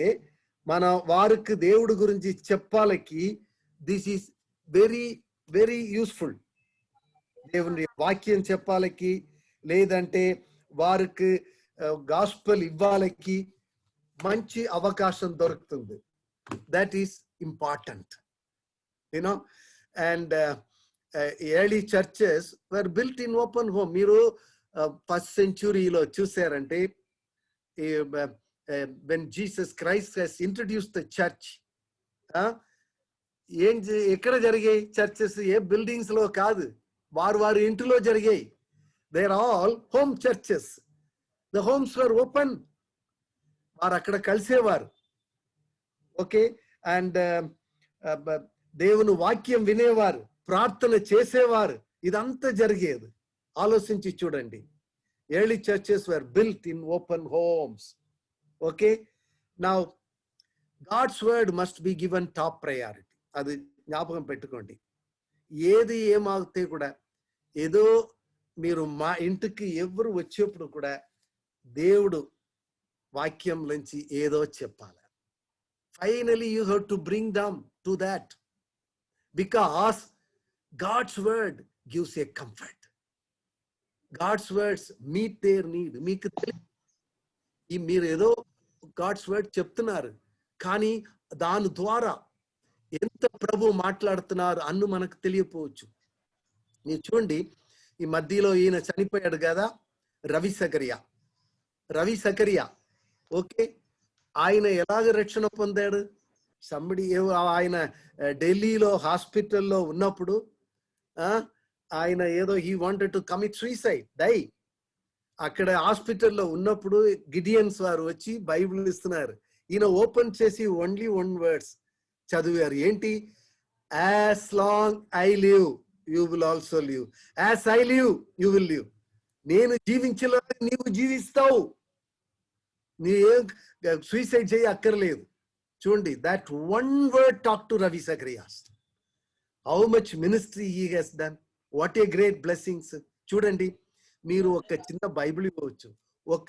మన వారికి దేవుడి గురించి చెప్పాలకి this is very very useful. దేవుని వాక్యం చెప్పాలకి, లేదంటే వారికి గాస్పెల్ ఇవ్వాలకి మంచి అవకాశం దొరుకుతుంది. That is important. And early churches were built in open home. మీరు ఫస్ట్ సెంచురీలో చూసారంటే, when Jesus Christ has introduced the church, ఎక్కడ జరిగాయి చర్చెస్? ఏ బిల్డింగ్స్ లో కాదు, వారి ఇంటిలో జరిగాయి. They are all home churches. The homes were open. వారు అక్కడ కలిసేవారు. ఓకే. అండ్ దేవుని వాక్యం వినేవారు, ప్రార్థన చేసేవారు. ఇదంతా జరిగేది. ఆలోచించి చూడండి. Early churches were built in open homes. Okay. Now God's word must be given top priority. అది జ్ఞాపకం పెట్టుకోండి. ఏది ఏమాగితే కూడా, ఏదో మీరు మా ఇంటికి ఎవరు వచ్చేప్పుడు కూడా దేవుడు వాక్యం నుంచి ఏదో చెప్పాలి. Finally you have to bring them to that, because God's word gives a comfort. God's words meet their need. మీకు మీరు ఏదో గాడ్స్ వర్డ్ చెప్తున్నారు, కానీ దాని ద్వారా ఎంత ప్రభు మాట్లాడుతున్నారు అన్ను మనకు తెలియపోవచ్చు. మీరు చూడండి, ఈ మధ్యలో ఈయన చనిపోయాడు కదా, రవి సకరియా. ఓకే. ఆయన ఎలాగ రక్షణ పొందాడు? ఆయన ఢిల్లీలో హాస్పిటల్లో ఉన్నప్పుడు ఆయన ఏదో he wanted to commit suicide, die. అక్కడ హాస్పిటల్లో ఉన్నప్పుడు గిడియన్స్ వారు వచ్చి బైబిల్ ఇస్తున్నారు. ఈయన ఓపెన్ చేసి ఓన్లీ 1 వర్డ్స్ చదివారు. ఏంటి? As long I live you will also live, as I live you will live. నేను జీవించలే, నీవు జీవిస్తావు. నీవేం సూసైడ్ చేయ అక్కర్లేదు. చూడండి, that 1 word talk to Ravi Zacharias. How much ministry he has done. What a great blessings. చూడండి, మీరు ఒక చిన్న బైబిల్ ఇవ్వచ్చు, ఒక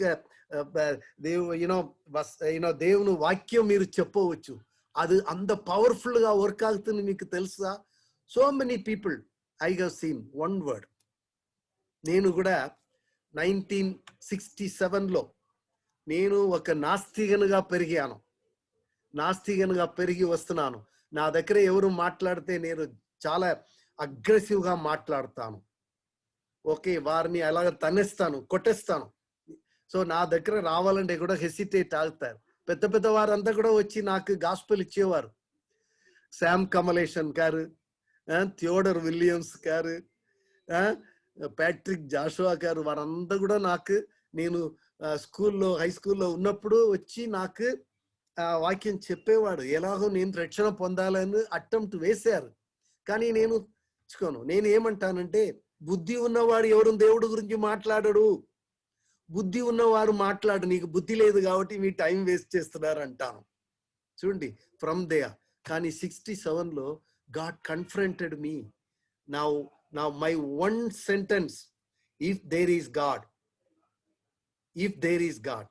దేవుని వాక్యం మీరు చెప్పవచ్చు. అది అంత పవర్ఫుల్ గా వర్క్ అవుతుంది. మీకు తెలుసా? So many people I have seen 1 word. నేను కూడా 1967లో నేను ఒక నాస్తికనుగా పెరిగి వస్తున్నాను. నా దగ్గర ఎవరు మాట్లాడితే నేను చాలా అగ్రెసివ్ గా మాట్లాడతాను. ఓకే. వారిని అలాగ తన్నేస్తాను, కొట్టేస్తాను. సో నా దగ్గర రావాలంటే కూడా హెసిటేట్ అవుతారు. పెద్ద వారంతా కూడా వచ్చి నాకు గాస్పెల్ ఇచ్చేవారు. శామ్ కమలేషన్ గారు, థియోడర్ విలియమ్స్ గారు, ప్యాట్రిక్ జాషువా గారు, వారంతా కూడా నాకు, నేను హై స్కూల్లో ఉన్నప్పుడు వచ్చి నాకు వాక్యం చెప్పేవాడు. ఎలాగో నేను రక్షణ పొందాలని అటెంప్ట్ వేశారు. కానీ నేను ఏమంటానంటే, బుద్ధి ఉన్నవాడు ఎవరు దేవుడి గురించి మాట్లాడడు. బుద్ధి ఉన్నవారు మాట్లాడు. నీకు బుద్ధి లేదు కాబట్టి మీ టైం వేస్ట్ చేస్తున్నారు అంటాను. చూడండి, ఫ్రమ్ దేర్. కానీ 67లో God confronted me. Now my 1 sentence, if there is God,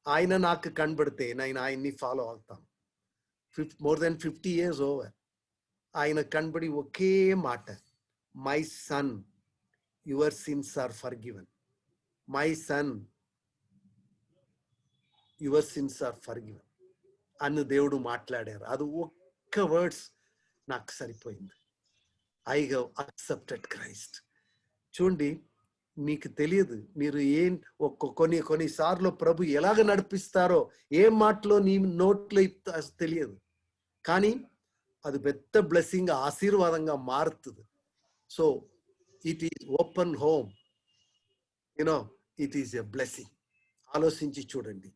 ఆయన నాకు కనబడితే నేను ఆయన్ని ఫాలో అవుతాను. more than 50 years over, ఆయన కనబడి ఒకే మాట, my son your sins are forgiven. My son your sins are forgiven. అని దేవుడు మాట్లాడారు. అది ఒక్క వర్డ్స్ నాకు సరిపోయింది. I have accepted Christ. చూడండి, మీకు తెలియదు మీరు కొన్నిసార్లు ప్రభు ఎలాగ నడిపిస్తారో, ఏ మాటలో నీ నోట్లో తెలియదు, కానీ అది పెద్ద బ్లెస్సింగ్, ఆశీర్వాదంగా మారుతుంది. So it is open home, you know, it is a blessing. ఆలోచించి చూడండి.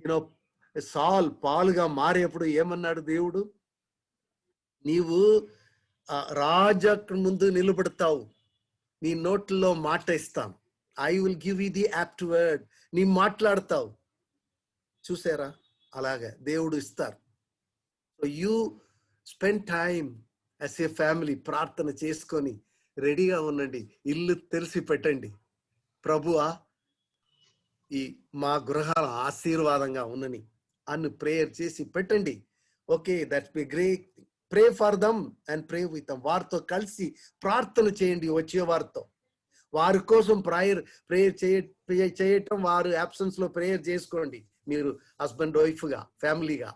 యునో, పాలుగా మారేప్పుడు ఏమన్నాడు దేవుడు? నీవు రాజు ముందు నిలబడతావు, నీ నోట్లో మాట ఇస్తాను, I will give you the apt word. నీ మాట్లాడతావు. చూసారా? అలాగే దేవుడు ఇస్తారు. So you spend time as a family, ప్రార్థన చేసుకొని రెడీగా ఉండండి. ఇల్లు తెలిసి పెట్టండి, ప్రభువా ఈ మా గృహాల ఆశీర్వాదంగా ఉన్నని అని ప్రేయర్ చేసి పెట్టండి. Okay, that's be great. Pray for them and pray with them. వారితో కలిసి ప్రార్థన చేయండి. వచ్చే వారితో, వారి కోసం ప్రేయర్ చేయటం, వారు అబ్సెన్స్ లో ప్రేయర్ చేసుకోండి. మీరు హస్బెండ్ వైఫ్ గా, ఫ్యామిలీగా,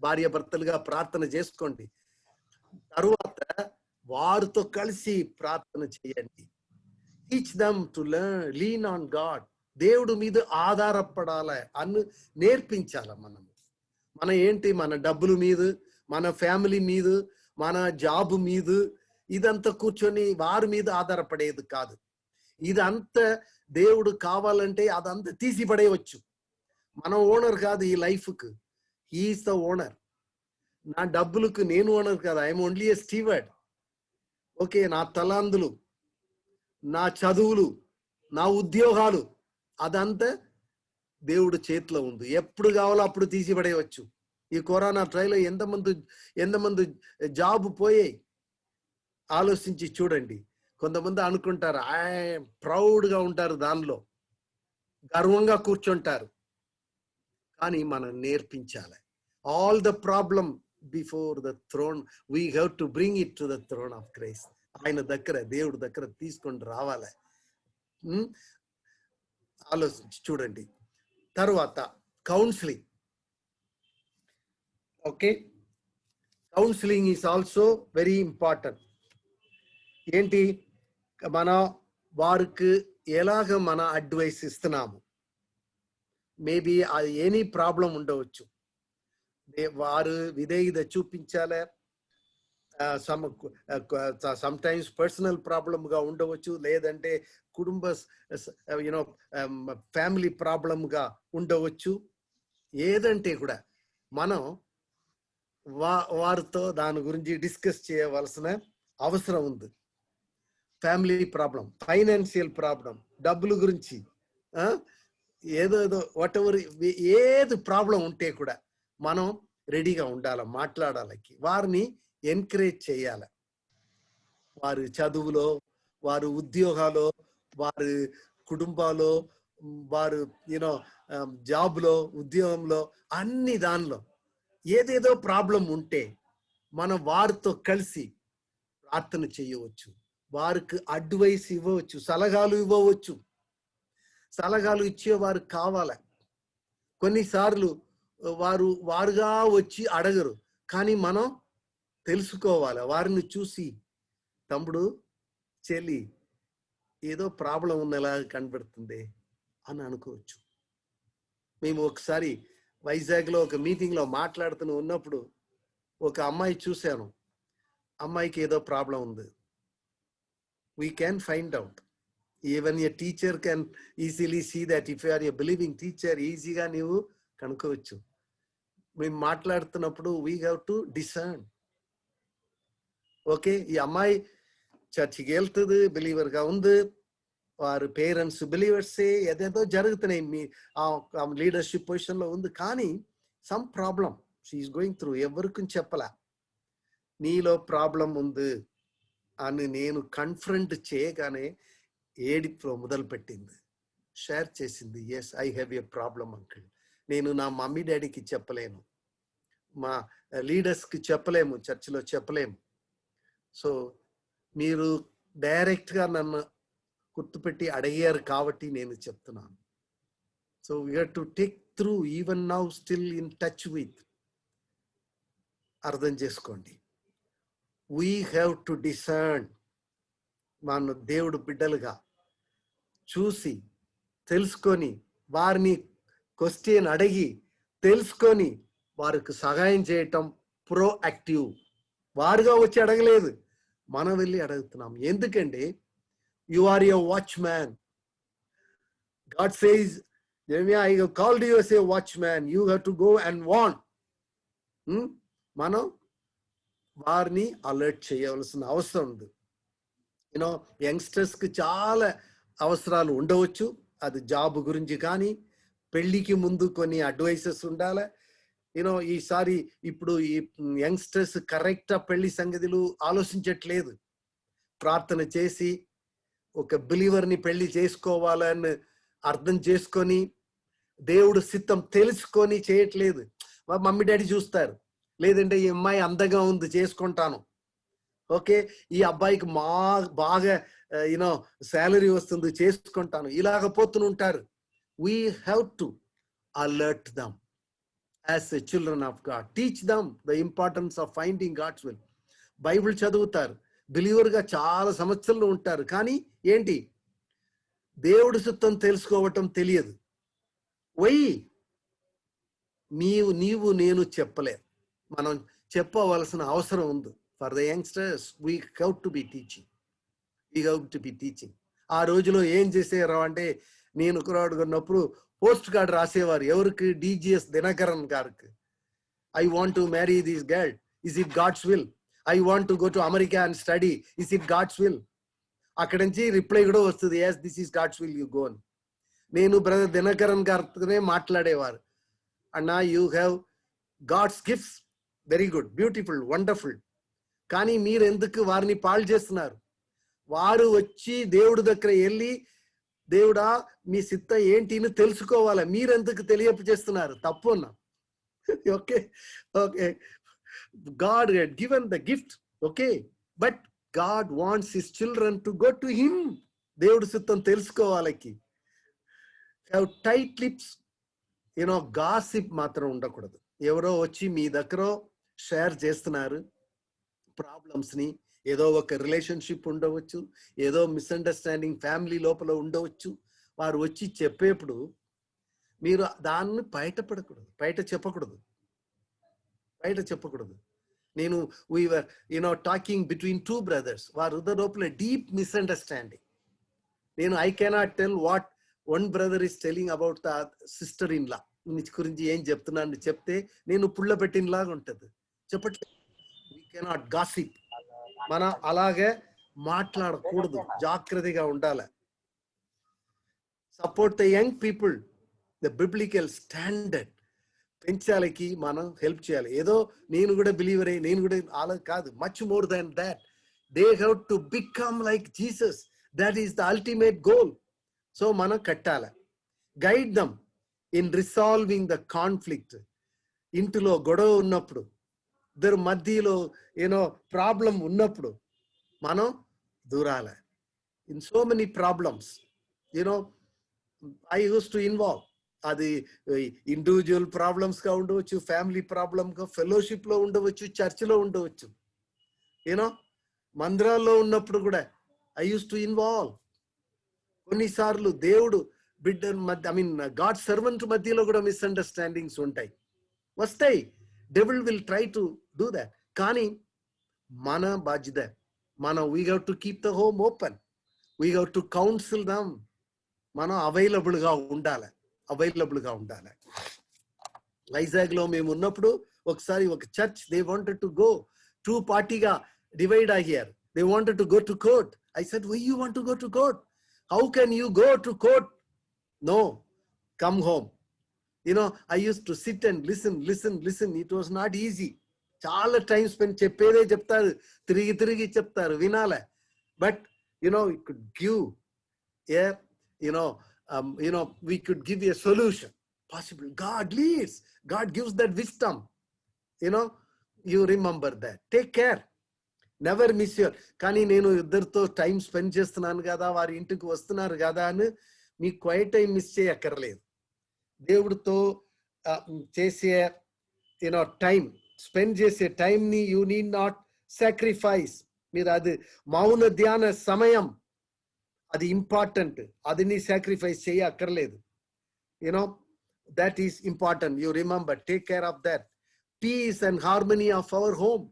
భార్య భర్తలుగా ప్రార్థన చేసుకోండి. తరువాత వారితో కలిసి ప్రార్థన చేయండి. Teach them to lean on God. దేవుడు మీద ఆధారపడాలి అని నేర్పించాల. మన ఏంటి, మన డబ్బుల మీద, మన ఫ్యామిలీ మీద, మన జాబ్ మీద, ఇదంతా కూర్చొని వారి మీద ఆధారపడేది కాదు. ఇదంతా దేవుడు కావాలంటే అదంతా తీసి పడేయవచ్చు. మన ఓనర్ కాదు ఈ లైఫ్కి, హీఈస్ ద ఓనర్. నా డబ్బులకు నేను ఓనర్ కాదు, I'm only A steward. Okay, నా తలాందులు, నా చదువులు, నా ఉద్యోగాలు, అదంతా దేవుడు చేతిలో ఉంది. ఎప్పుడు కావాలో అప్పుడు తీసి పడేయవచ్చు. ఈ కరోనా ట్రైలో ఎంతమంది జాబ్ పోయాయి ఆలోచించి చూడండి. కొంతమంది అనుకుంటారు, ప్రౌడ్గా ఉంటారు, దానిలో గర్వంగా కూర్చుంటారు. కానీ మనం నేర్పించాలి. All the problem before the throne, we have to bring it to the throne of grace. ఆయన దగ్గర, దేవుడి దగ్గర తీసుకొని రావాలి. ఆలోచించి చూడండి. తర్వాత counselling. Okay, counselling is also very important. ఏంటి, మన వారికి ఎలాగ మన అడ్వైస్ ఇస్తున్నాము. మేబీ అది ఎనీ ప్రాబ్లం ఉండవచ్చు, వారు విధేయత చూపించాలి. సమ్ టైమ్స్ పర్సనల్ ప్రాబ్లమ్ గా ఉండవచ్చు, లేదంటే కుటుంబ ఫ్యామిలీ ప్రాబ్లమ్ గా ఉండవచ్చు. ఏదంటే కూడా మనం వారితో దాని గురించి డిస్కస్ చేయవలసిన అవసరం ఉంది. ఫ్యామిలీ ప్రాబ్లం, ఫైనాన్షియల్ ప్రాబ్లం, డబ్బుల గురించి, ఏదో వాట్ ఎవర్, ఏది ప్రాబ్లం ఉంటే కూడా మనం రెడీగా ఉండాలి, మాట్లాడాలి. వారిని ఎంకరేజ్ చేయాలి. వారి చదువులో, వారి ఉద్యోగాలు, వారి కుటుంబాలు, వారు జాబ్లో, ఉద్యోగంలో, అన్ని దానిలో ఏదేదో ప్రాబ్లం ఉంటే మనం వారితో కలిసి ప్రార్థన చేయవచ్చు. వారికి అడ్వైస్ ఇవ్వవచ్చు, సలహాలు ఇవ్వవచ్చు. సలహాలు ఇచ్చేవారు కావాలి. కొన్నిసార్లు వారుగా వచ్చి అడగరు, కానీ మనం తెలుసుకోవాలి. వారిని చూసి, తమ్ముడు, చెల్లి, ఏదో ప్రాబ్లం ఉన్నలా కనబడుతుంది అని అనుకోవచ్చు. మేము ఒకసారి వైజాగ్లో ఒక మీటింగ్లో మాట్లాడుతూ ఉన్నప్పుడు ఒక అమ్మాయి చూశాను. అమ్మాయికి ఏదో ప్రాబ్లం ఉంది. We can find out. Even a teacher can easily see that. If you are a believing teacher, ఈజీగా నీవు కనుక్కోవచ్చు. మేము మాట్లాడుతున్నప్పుడు we have to discern. Okay, ఈ అమ్మాయి చర్చికి వెళ్తుంది, బిలీవర్గా ఉంది, వారి పేరెంట్స్ బిలీవర్సే, ఏదేదో జరుగుతున్నాయి, మీ లీడర్షిప్ పొజిషన్లో ఉంది. కానీ some problem she's going through. ఎవరికి చెప్పలా నీలో ప్రాబ్లం ఉంది అని. నేను కన్ఫ్రంట్ చేయగానే ఏడితో మొదలుపెట్టింది, షేర్ చేసింది. Yes, I have a problem uncle. నేను నా మమ్మీ డాడీకి చెప్పలేను, మా లీడర్స్కి చెప్పలేము, చర్చిలో చెప్పలేము. సో మీరు డైరెక్ట్గా నన్ను గుర్తుపెట్టి అడిగారు కాబట్టి నేను చెప్తున్నాను. So we have to take through. Even now still in touch with. అర్థం చేసుకోండి. We have to discern. మన దేవుడు బిడ్డలుగా చూసి తెలుసుకొని వారిని క్వశ్చన్ అడిగి తెలుసుకొని వారికి సహాయం చేయటం ప్రోయాక్టివ్. వారుగా వచ్చి అడగలేదు, మనం వెళ్ళి అడుగుతున్నాం. ఎందుకంటే you are your watchman. God says, Jeremiah, I have called you as a watchman. You have to go and warn. మనం వారిని అలర్ట్ చేయవలసిన అవసరం ఉంది. యంగ్స్టర్స్ కి చాలా అవసరాలు ఉండవచ్చు. అది జాబ్ గురించి కానీ, పెళ్లికి ముందు కొన్ని అడ్వైసెస్ ఉండాలి. ఈసారి ఇప్పుడు ఈ యంగ్స్టర్స్ కరెక్ట్ పెళ్లి సంగతులు ఆలోచించట్లేదు. ప్రార్థన చేసి ఒక బిలీవర్ని పెళ్లి చేసుకోవాలని అర్థం చేసుకొని దేవుడు సిద్ధం తెలుసుకొని చేయట్లేదు. మమ్మీ డాడీ చూస్తారు, లేదంటే ఈ అమ్మాయి అందంగా ఉంది చేసుకుంటాను, ఓకే ఈ అబ్బాయికి బాగా శాలరీ వస్తుంది చేసుకుంటాను, ఇలాగ పోతుంటారు. We have to alert them as a children of God. Teach them the importance of finding God's will. Bible చదువుతారు, బిలీవర్గా చాలా సంవత్సరాలు ఉంటారు, కానీ ఏంటి దేవుడి చిత్తం తెలుసుకోవటం తెలియదు. నీవు నేను చెప్పలేదు, మనం చెప్పవలసిన అవసరం ఉంది. For the youngsters we have to be teaching. ఆ రోజులో ఏం చేసేవారు అంటే, నేను ఒకరాడు ఉన్నప్పుడు పోస్ట్ కార్డ్ రాసేవారు. ఎవరికి? DGS దినకరన్ గారికి. I want to marry this girl, is it God's will? I want to go to America and study, is it God's will? అక్కడి నుంచి రిప్లై కూడా వస్తుంది, yes this is God's will, you go on. నేను brother Dinakaran గారితోనే మాట్లాడేవారు. అన్నా, you have God's gifts, very good, beautiful, wonderful, కానీ మీరు ఎందుకు వారిని పాడు చేస్తున్నారు? వారు వచ్చి దేవుడి దగ్గర వెళ్ళి, దేవుడా మీ సిద్ధ ఏంటి అని తెలుసుకోవాలి, మీరెందుకు తెలియచేస్తున్నారు? తప్పు అన్నా. Okay okay, God had given the gift, okay, but God wants his children to go to him. దేవుడి సిద్ధం తెలుసుకోవాలకి. have tight lips. గాసిప్ మాత్రం ఉండకూడదు. ఎవరో వచ్చి మీ దగ్గర షేర్ చేస్తున్నారు ప్రాబ్లమ్స్ ని, ఏదో ఒక రిలేషన్షిప్ ఉండవచ్చు, ఏదో మిస్అండర్స్టాండింగ్ ఫ్యామిలీ లోపల ఉండవచ్చు. వారు వచ్చి చెప్పేప్పుడు మీరు దాన్ని బయట చెప్పకూడదు. నేను టాకింగ్ బిట్వీన్ 2 brothers. వారు లోపల deep misunderstanding. I cannot tell what one brother is telling about the sister in law గురించి ఏం చెప్తున్నాను చెప్తే నేను పుల్ల పెట్టినలాగా ఉంటది. చెప్పట్లేదు. We cannot gossip. మనం అలాగే మాట్లాడకూడదు, జాగ్రత్తగా ఉండాలి. Support the young people, the biblical standard పెంచాలకి మనం హెల్ప్ చేయాలి. ఏదో నేను కూడా బిలీవరే, నేను కూడా అలా కాదు, much more than that. They have to become like Jesus. That is the ultimate goal. So మనం కట్టాలి. Guide them in resolving the conflict. ఇంటిలో గొడవ ఉన్నప్పుడు, ఇద్దరు మధ్యలో ప్రాబ్లం ఉన్నప్పుడు మనం దూరాలి. In so many problems I use to involve. అది ఇండివిజువల్ ప్రాబ్లమ్స్ గా ఉండవచ్చు, ఫ్యామిలీ ప్రాబ్లమ్ గా, ఫెలోషిప్ లో ఉండవచ్చు, చర్చిలో ఉండవచ్చు, మందిరాల్లో ఉన్నప్పుడు కూడా ఐ యూస్ టు ఇన్వాల్వ్. కొన్నిసార్లు దేవుడు బిడ్డ మధ్య, గాడ్ సర్వెంట్ మధ్యలో కూడా మిస్అండర్స్టాండింగ్స్ వస్తాయి. Devil will try to do that. కానీ మన బాధ్యత, we have to keep the home open, we have to counsel them. మనం అవైలబుల్ గా ఉండాలి. వైజాగ్ లో మేము ఉన్నప్పుడు ఒకసారి ఒక church, they wanted to go, 2 పార్టీగా డివైడ్ అయ్యారు. They wanted to go to court. I said, why you want to go to court? How can you go to court? No, come home. I used to sit and listen. It was not easy. చాలా time spend, చెప్పేదే చెప్తారు, తిరిగి చెప్తారు, వినాలే. But we could give we could give a solution possible. God leads, God gives that wisdom. You remember that. Take care, never miss your. కానీ నేను ఇద్దరితో time spend చేస్తున్నాను కదా, వారి ఇంటికి వస్తున్నారు కదా అని మీ క్వైట్ టైం మిస్ చేయక్కర్లేదు. దేవుడితో చేసే టైం స్పెండ్ చేసే టైంని యూ నీడ్ నాట్ సాక్రిఫైస్. మీరు అది మౌన ధ్యాన సమయం అది ఇంపార్టెంట్, అది నీ సాక్రిఫైస్ చేయక్కర్లేదు. You know that is important. You remember, take care of that. Peace and harmony of our home.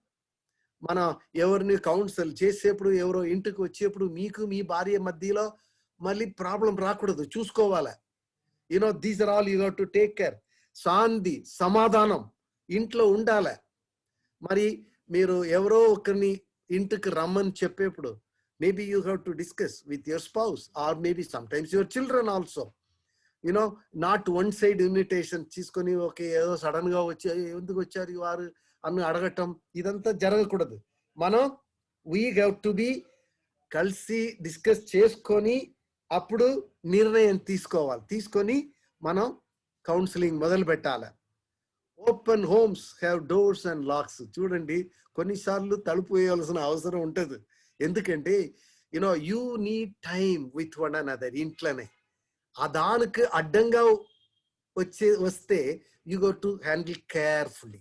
మన ఎవరిని కౌన్సిల్ చేసేప్పుడు, ఎవరో ఇంటికి వచ్చేప్పుడు మీకు మీ భార్య మధ్యలో మళ్ళీ ప్రాబ్లం రాకూడదు, చూసుకోవాలి. You know these are all you have to take care. శాంతి సమాధానం ఇంట్లో ఉండాలి. మరి మీరు ఎవరో ఒకరిని ఇంటికి రమ్మని చెప్పేప్పుడు maybe you have to discuss with your spouse or maybe sometimes your children also. Not one side invitation తీసుకొని ఓకే ఏదో సడన్ గా వచ్చి ఎందుకు వచ్చారు వారు అని అడగటం, ఇదంతా జరగకూడదు. మనం వీ హ్యావ్ టు బి కలిసి డిస్కస్ చేసుకొని అప్పుడు నిర్ణయం తీసుకోవాలి. తీసుకొని మనం కౌన్సిలింగ్ మొదలు పెట్టాలి. Open homes have doors and lakhs. చూడండి, కొన్నిసార్లు తలుపు వేయాల్సిన అవసరం ఉంటుంది. ఎందుకంటే you need time with one another. ఇంట్లోనే దానికి అడ్డంగా వస్తే you go to handle carefully.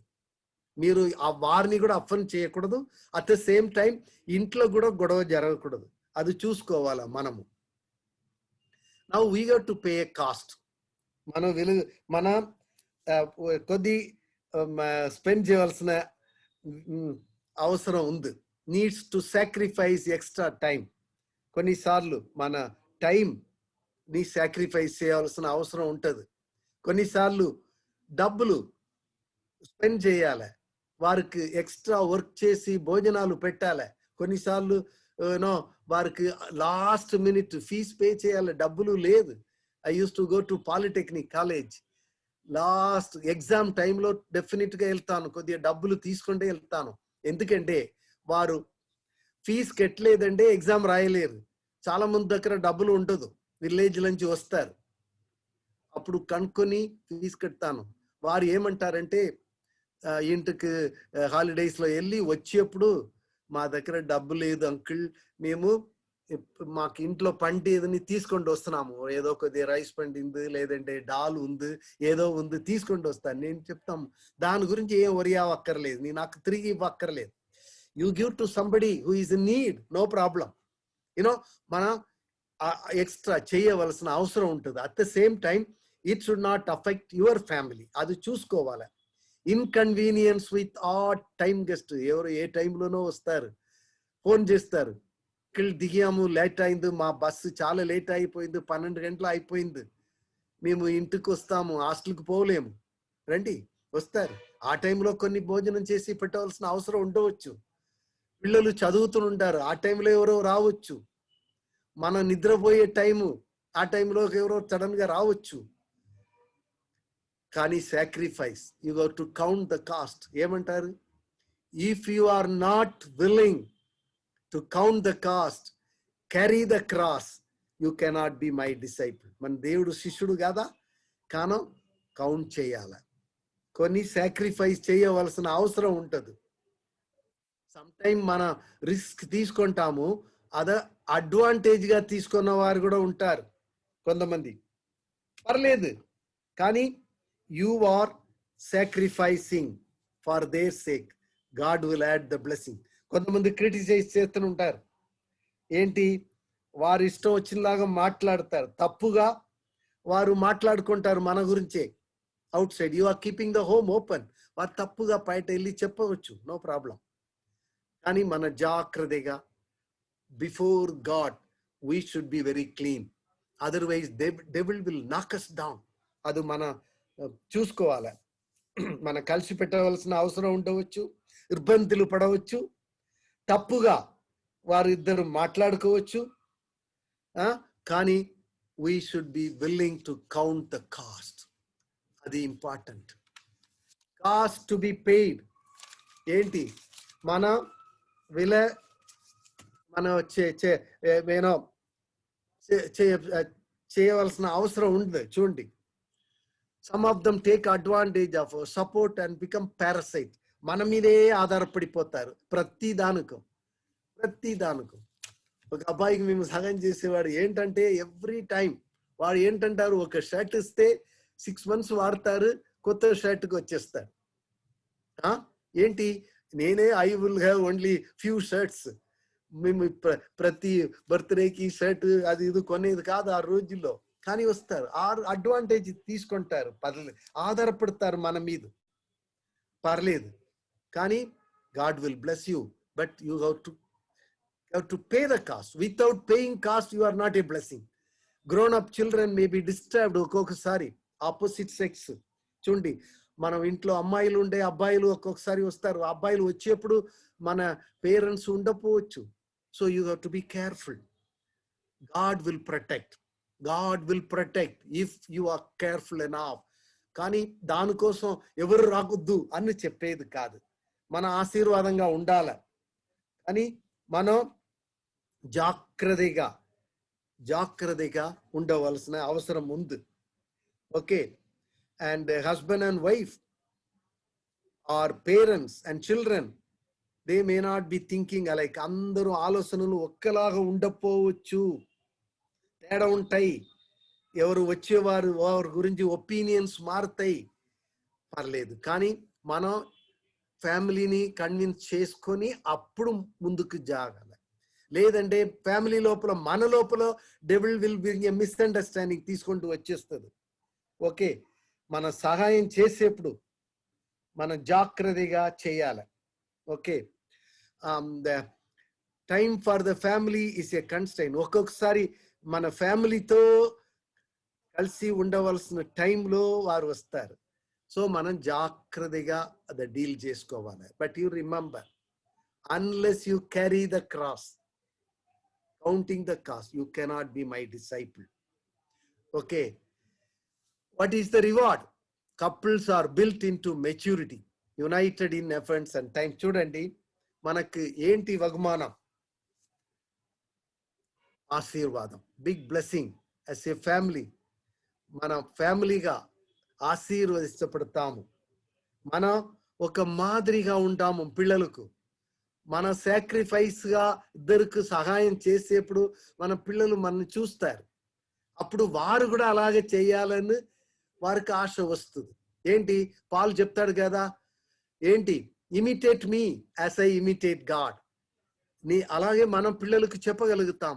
మీరు ఆ వారిని కూడా అఫెండ్ చేయకూడదు, అట్ ద సేమ్ టైం ఇంట్లో కూడా గొడవ జరగకూడదు, అది చూసుకోవాలా మనము. Now we go to pay A cost. మన కొద్ది స్పెండ్ చేయవలసిన అవసరం ఉంది. Needs to sacrifice extra time. కొన్నిసార్లు మన టైం ని సాక్రిఫైస్ చేయాల్సిన అవసరం ఉంటుంది. కొన్నిసార్లు డబ్బులు స్పెండ్ చేయాలి, వారికి ఎక్స్ట్రా వర్క్ చేసి భోజనాలు పెట్టాలి. కొన్నిసార్లు వారికి లాస్ట్ మినిట్ ఫీజు పే చేయాలి, డబ్బులు లేదు. I use to go to polytechnic college. Last exam టైంలో డెఫినెట్ గా వెళ్తాను, కొద్దిగా డబ్బులు తీసుకుంటే వెళ్తాను. ఎందుకంటే వారు ఫీజు కట్టలేదంటే ఎగ్జామ్ రాయలేరు. చాలా మంది దగ్గర డబ్బులు ఉండదు, విలేజ్ నుంచి వస్తారు, అప్పుడు కనుక్కొని ఫీజు కడతాను. వారు ఏమంటారంటే ఇంటికి హాలిడేస్ లో వెళ్ళి వచ్చేప్పుడు మా దగ్గర డబ్బు లేదు అంకుల్, మేము మాకు ఇంట్లో పంట ఏదని తీసుకొని వస్తున్నాము, ఏదో కొద్దిగా రైస్ పండింది లేదంటే డాల్ ఉంది ఏదో ఉంది తీసుకొని వస్తాను. నేను చెప్తాము దాని గురించి ఏం వరి అవ్వక్కర్లేదు, నీ నాకు తిరిగి ఇవ్వక్కర్లేదు. You give to somebody who is in need, no problem. మనం ఎక్స్ట్రా చేయవలసిన అవసరం ఉంటుంది. At the same time it should not affect your family, అది చూసుకోవాలి. Inconvenience with all time guest. ఎవరు ఏ టైంలోనో వస్తారు, ఫోన్ చేస్తారు, ఇక్కడ దిగాము లేట్ అయింది, మా బస్సు చాలా లేట్ అయిపోయింది, 12 గంటలు అయిపోయింది, మేము ఇంటికి వస్తాము, హాస్టల్కి పోలేము, రండి. వస్తారు. ఆ టైంలో కొన్ని భోజనం చేసి పెట్టవలసిన అవసరం ఉండవచ్చు. పిల్లలు చదువుతుంటారు, ఆ టైంలో ఎవరో రావచ్చు. మనం నిద్రపోయే టైము ఆ టైంలో ఎవరో సడన్ గా రావచ్చు. కానీ sacrifice, you go to count the cost. ఏమంటారు? If you are not willing to count the cost, carry the cross, you cannot be my disciple. మన దేవుడు శిష్యుడు కదా, కాను కౌంట్ చేయాలి. కొన్ని సాక్రిఫైస్ చేయవలసిన అవసరం ఉంటుంది. సమ్ టైం మన రిస్క్ తీసుకుంటాము, అదే అడ్వాంటేజ్ గా తీసుకున్న వారు కూడా ఉంటారు కొంతమంది. పర్లేదు, కానీ you are sacrificing for their sake, God will add the blessing. కొంతమంది క్రిటిసైజ్ చేస్తుంటారు, ఏంటి వారు ఇష్టం వచ్చినలాగా మాట్లాడతారు, తప్పుగా వారు మాట్లాడుకుంటారు మన గురించే outside. You are keeping the home open. వారు తప్పుగా బయట వెళ్ళి చెప్పవచ్చు, నో ప్రాబ్లం. కానీ మన జాగ్రత్తగా before God we should be very clean, otherwise devil will నాక్ us డౌన్. అది మన చూసుకోవాలి. మన కలిసి పెట్టవలసిన అవసరం ఉండవచ్చు, ఇబ్బందులు పడవచ్చు, తప్పుగా వారిద్దరు మాట్లాడుకోవచ్చు. కానీ we should be willing to count the cost. అది important. Cost to be paid. ఏంటి మన చేయవలసిన అవసరం ఉంది. చూడండి, some of them take advantage of support and become parasite. మన మీదే ఆధారపడిపోతారు ప్రతి దానికి. ఒక అబ్బాయికి మేము సహాయం చేసేవాడు ఏంటంటే ఎవ్రీ టైం వాడు ఏంటంటారు, ఒక షర్ట్ ఇస్తే 6 months వాడతారు, కొత్త షర్ట్కి వచ్చేస్తారు. ఏంటి నేనే I will have only few shirts, మేము ప్రతి బర్త్డేకి షర్ట్ అది ఇది కొనేది కాదు ఆ రోజుల్లో. కానీ వస్తారు, అడ్వాంటేజ్ తీసుకుంటారు, పర్లేదు, ఆధారపడతారు మన మీద, పర్లేదు. కానీ God will bless you, but you have to pay the cost. Without paying cost, you are not a blessing. Grown up children may be disturbed ఒక్కొక్కసారి, ఆపోజిట్ సెక్స్. చూడండి, మనం ఇంట్లో అమ్మాయిలు ఉండే అబ్బాయిలు ఒక్కొక్కసారి వస్తారు, అబ్బాయిలు వచ్చేప్పుడు మన పేరెంట్స్ ఉండకపోవచ్చు. So you have to be careful. God will protect, God will protect if you are careful enough. కానీ దానికోసం ఎవరు రాకొద్దు అని చెప్పేది కాదు, మన ఆశీర్వాదంగా ఉండాలి. కానీ మనం జాగ్రత్తగా ఉండవలసిన అవసరం ఉంది. Okay, and husband and wife or parents and children, they may not be thinking alike. అందరూ ఆలోచనలు ఒక్కలాగా ఉండకపోవచ్చు, తేడా ఉంటాయి. ఎవరు వచ్చేవారు వారి గురించి ఒపీనియన్స్ మారుతాయి, పర్లేదు. కానీ మనం ఫ్యామిలీని కన్విన్స్ చేసుకొని అప్పుడు ముందుకు జాగాలి. లేదంటే ఫ్యామిలీ లోపల మన లోపల devil will bring a misunderstanding తీసుకుంటూ వచ్చేస్తుంది. ఓకే, మన సహాయం చేసేప్పుడు మనం జాగ్రత్తగా చేయాలి. Okay, time for the family is a constraint. ఒక్కొక్కసారి మన ఫ్యామిలీతో కలిసి ఉండవలసిన టైంలో వారు వస్తారు. సో మనం జాగ్రత్తగా అది డీల్ చేసుకోవాలి. But you remember, unless you carry the cross, counting the cost, you cannot be my disciple. Okay, what is the reward? Couples are built into maturity, united in efforts and time. చూడండి, మనకు ఏంటి వగమానం? ఆశీర్వాదం, big blessing. As a family మన ఫ్యామిలీగా ఆశీర్వదించబడతాము. మనం ఒక మాదిరిగా ఉంటాము పిల్లలకు. మన సాక్రిఫైస్ గా ఇద్దరికి సహాయం చేసేప్పుడు మన పిల్లలు మనల్ని చూస్తారు. అప్పుడు వారు కూడా అలాగే చేయాలని వారికి ఆశ వస్తుంది. ఏంటి పాల్ చెప్తాడు కదా, ఏంటి imitate me as I imitate God. అలాగే మనం పిల్లలకు చెప్పగలుగుతాం,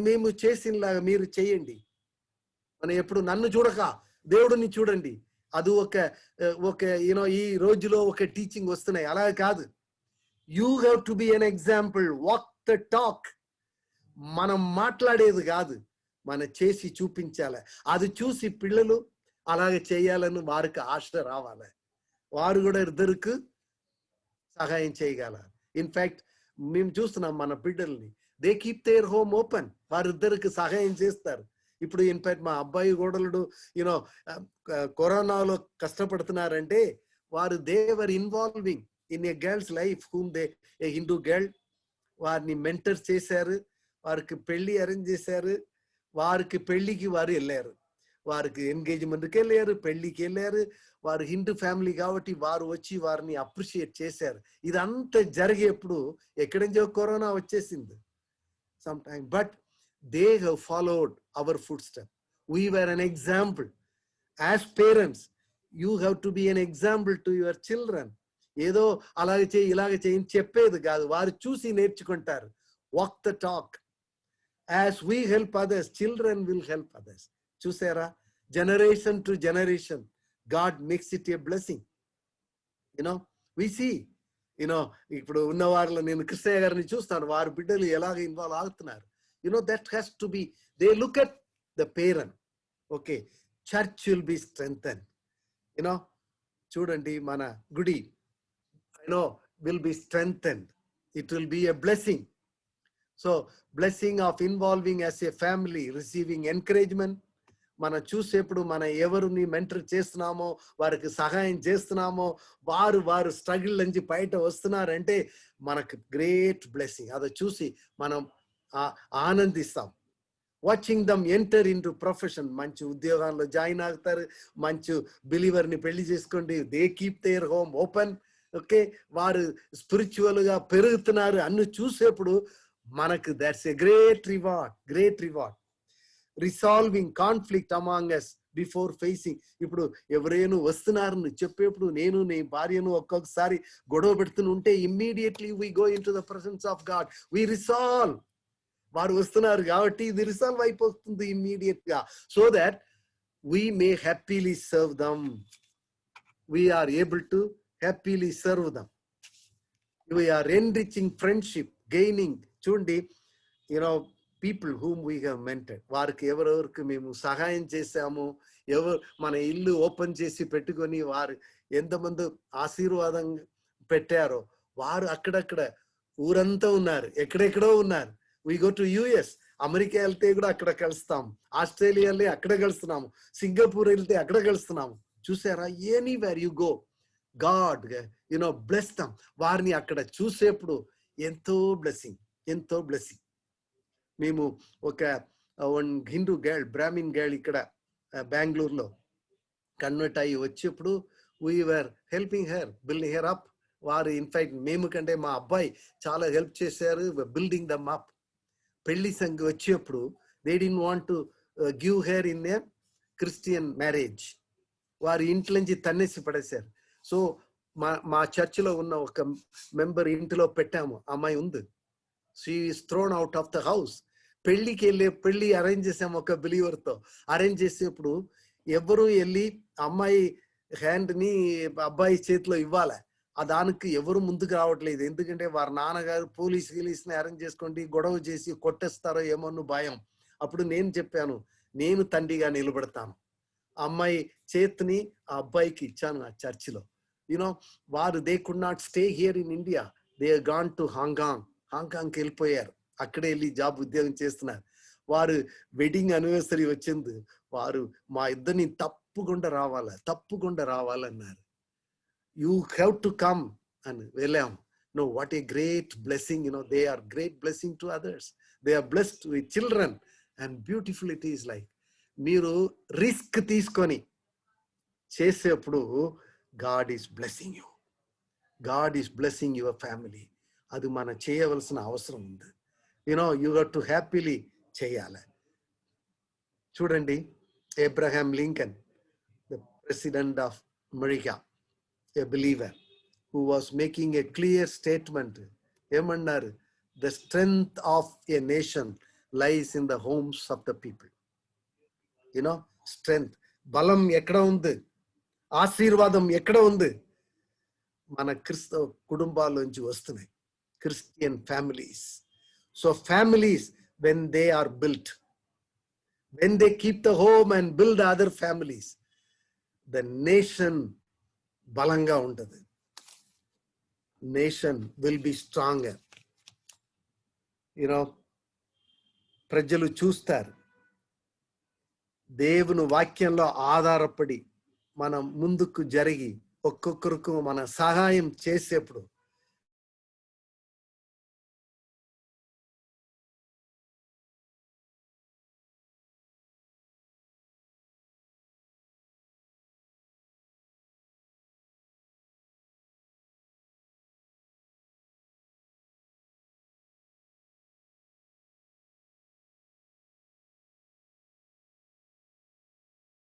మేము చేసినలాగా మీరు చేయండి. మనం ఎప్పుడు నన్ను చూడక దేవుడిని చూడండి, అది ఒక ఈ రోజులో ఒక టీచింగ్ వస్తున్నాయి. అలాగే కాదు, you have to B an example, walk the talk. మనం మాట్లాడేది కాదు, మనం చేసి చూపించాలి. అది చూసి పిల్లలు అలాగే చేయాలని వారికి ఆశ రావాలి. వారు కూడా ఇద్దరికి సహాయం చేయగల. ఇన్ఫాక్ట్ మేము చూస్తున్నాం మన బిడ్డల్ని, they keep their home open, వారిద్దరికి సహాయం చేస్తారు. ఇప్పుడు ఇన్ఫాక్ట్ మా అబ్బాయి గోడలుడు కరోనాలో కష్టపడుతున్నారంటే వారు they were involving in a girls life whom they, a Hindu girl, వారిని మెంటర్ చేశారు, వారికి పెళ్లి అరేంజ్ చేశారు, వారికి పెళ్లికి వారు వెళ్ళారు, వారికి ఎంగేజ్మెంట్కి వెళ్ళారు, పెళ్లికి వెళ్ళారు. వారు హిందూ ఫ్యామిలీ కాబట్టి వారు వచ్చి వారిని అప్రిషియేట్ చేశారు. ఇదంతా జరిగేప్పుడు ఎక్కడి నుంచో కరోనా వచ్చేసింది some time, but they have followed our footsteps. We were an example. As parents, you have to be an example to your children. ఏదో అలాగే చేయి ఇలాగే చేయి చెప్పేది కాదు, వారు చూసి నేర్చుకుంటారు. Walk the talk. As we help others, children will help others. చూసారా, generation to generation God makes it a blessing. We see ఇప్పుడు ఉన్న వారిలో నేను కృష్ణయ్య గారిని చూస్తాను, వారి బిడ్డలు ఎలాగ ఇన్వాల్వ్ అవుతున్నారు. That has to be, they look at the parent. Okay, church will be strengthened. చూడండి మన గుడి will be strengthened. It will be a blessing. So blessing of involving as a family, receiving encouragement. మనం చూసేప్పుడు మనం ఎవరిని mentor చేస్తున్నామో, వారికి సహాయం చేస్తున్నామో, వారు స్ట్రగుల్ నుంచి బయట వస్తున్నారంటే మనకు గ్రేట్ బ్లెస్సింగ్. అది చూసి మనం ఆనందిస్తాం. Watching them enter in to profession, మంచి ఉద్యోగాల్లో జాయిన్ అవుతారు, మంచి బిలీవర్ని పెళ్లి చేసుకోండి, they keep their home open. Okay, వారు స్పిరిచువల్ గా పెరుగుతున్నారు అన్ని చూసేప్పుడు మనకు that's a great reward. Resolving conflict among us before facing. ఇప్పుడు ఎవరైనా వస్తున్నారని చెప్పేప్పుడు నేను నీ భార్యను ఒక్కొక్కసారి గొడవ పెడుతుంటే immediately we go in to the presence of God, we resolve. వారు వస్తున్నారు కాబట్టి ఇది రిసాల్వ్ అయిపోతుంది ఇమ్మీడియట్ గా, so that we may happily serve them. We are able to happily serve them. We are enriching friendship, gaining. చూడండి, people whom we have mentored, వారికి ఎవరెవరికి మేము సహాయం చేశాము, మన ఇల్లు ఓపెన్ చేసి పెట్టుకొని వారు ఎంతమంది ఆశీర్వాదం పెట్టారో వారు అక్కడక్కడ ఊరంతా ఉన్నారు, ఎక్కడెక్కడో ఉన్నారు. we go to US, America వెళ్తే కూడా అక్కడ కలుస్తాం, ఆస్ట్రేలియా వెళ్తే అక్కడ కలుస్తున్నాము, సింగపూర్ వెళ్తే అక్కడ కలుస్తున్నాము. చూసారా, anywhere you go God bless dum. వారిని అక్కడ చూసేప్పుడు ఎంతో బ్లెస్సింగ్, ఎంతో బ్లెస్సింగ్. మేము ఒక హిందూ గర్ల్, బ్రాహ్మిన్ గర్ల్ ఇక్కడ బెంగళూరులో కన్వర్ట్ అయ్యి వచ్చేప్పుడు we're helping her, building her up. వారు ఇన్ఫాక్ట్ మేము కంటే మా అబ్బాయి చాలా హెల్ప్ చేశారు, బిల్డింగ్ దమ్ అప్. పెళ్లి సంఘం వచ్చేప్పుడు they didn't want to give her in a Christian marriage. వారి ఇంట్లో నుంచి తన్నేసి పడేశారు. సో మా చర్చిలో ఉన్న ఒక మెంబర్ ఇంటిలో పెట్టాము, అమ్మాయి ఉంది. She is throne out of the house. పెళ్లి అరేంజ్ చేసాము ఒక బిలీవర్ తో. అరేంజ్ చేసేప్పుడు ఎవరు వెళ్ళి అమ్మాయి హ్యాండ్ ని అబ్బాయి చేతిలో ఇవ్వాలి, దానికి ఎవరు ముందుకు రావట్లేదు. ఎందుకంటే వారి నాన్నగారు పోలీసుని అరేంజ్ చేసుకోండి, గొడవ చేసి కొట్టేస్తారో ఏమోను భయం. అప్పుడు నేను చెప్పాను, నేను తండ్రిగా నిలబడతాను. అమ్మాయి చేతిని ఆ అబ్బాయికి ఇచ్చాను ఆ చర్చిలో. వారు they could not stay here in India, they gone to హాంకాంగ్కి వెళ్ళిపోయారు. అక్కడే వెళ్ళి ఉద్యోగం చేస్తున్నారు. వారు వెడ్డింగ్ యానివర్సరీ వచ్చింది, వారు మా ఇద్దరిని తప్పకుండా రావాలన్నారు. You have to come and వెళ్ళాం. No, what a great blessing, they are great blessing to others. They are blessed with children and beautiful it is like. మీరు రిస్క్ తీసుకొని చేసేప్పుడు God is blessing you. God is blessing your family. అది మనం చేయవలసిన అవసరం ఉంది. You got to happily చేయాలి. చూడండి, Abraham Lincoln, the president of America, a believer who was making a clear statement. ఏమన్నారు? The strength of a nation lies in the homes of the people. Strength, బలం ఎక్కడ ఉంది, ఆశీర్వాదం ఎక్కడ ఉంది? మన క్రిస్తవ కుటుంబాల్లోంచి వస్తున్నాయి, Christian families. So families when they are built, when they keep the home and build the other families, the nation బలంగా ఉంటుంది. Nation will be stronger. ప్రజలు చూస్తారు. దేవుని వాక్యంలో ఆధారపడి మనం ముందుకు జరిగి ఒక్కొక్కరికి మన సహాయం చేసేప్పుడు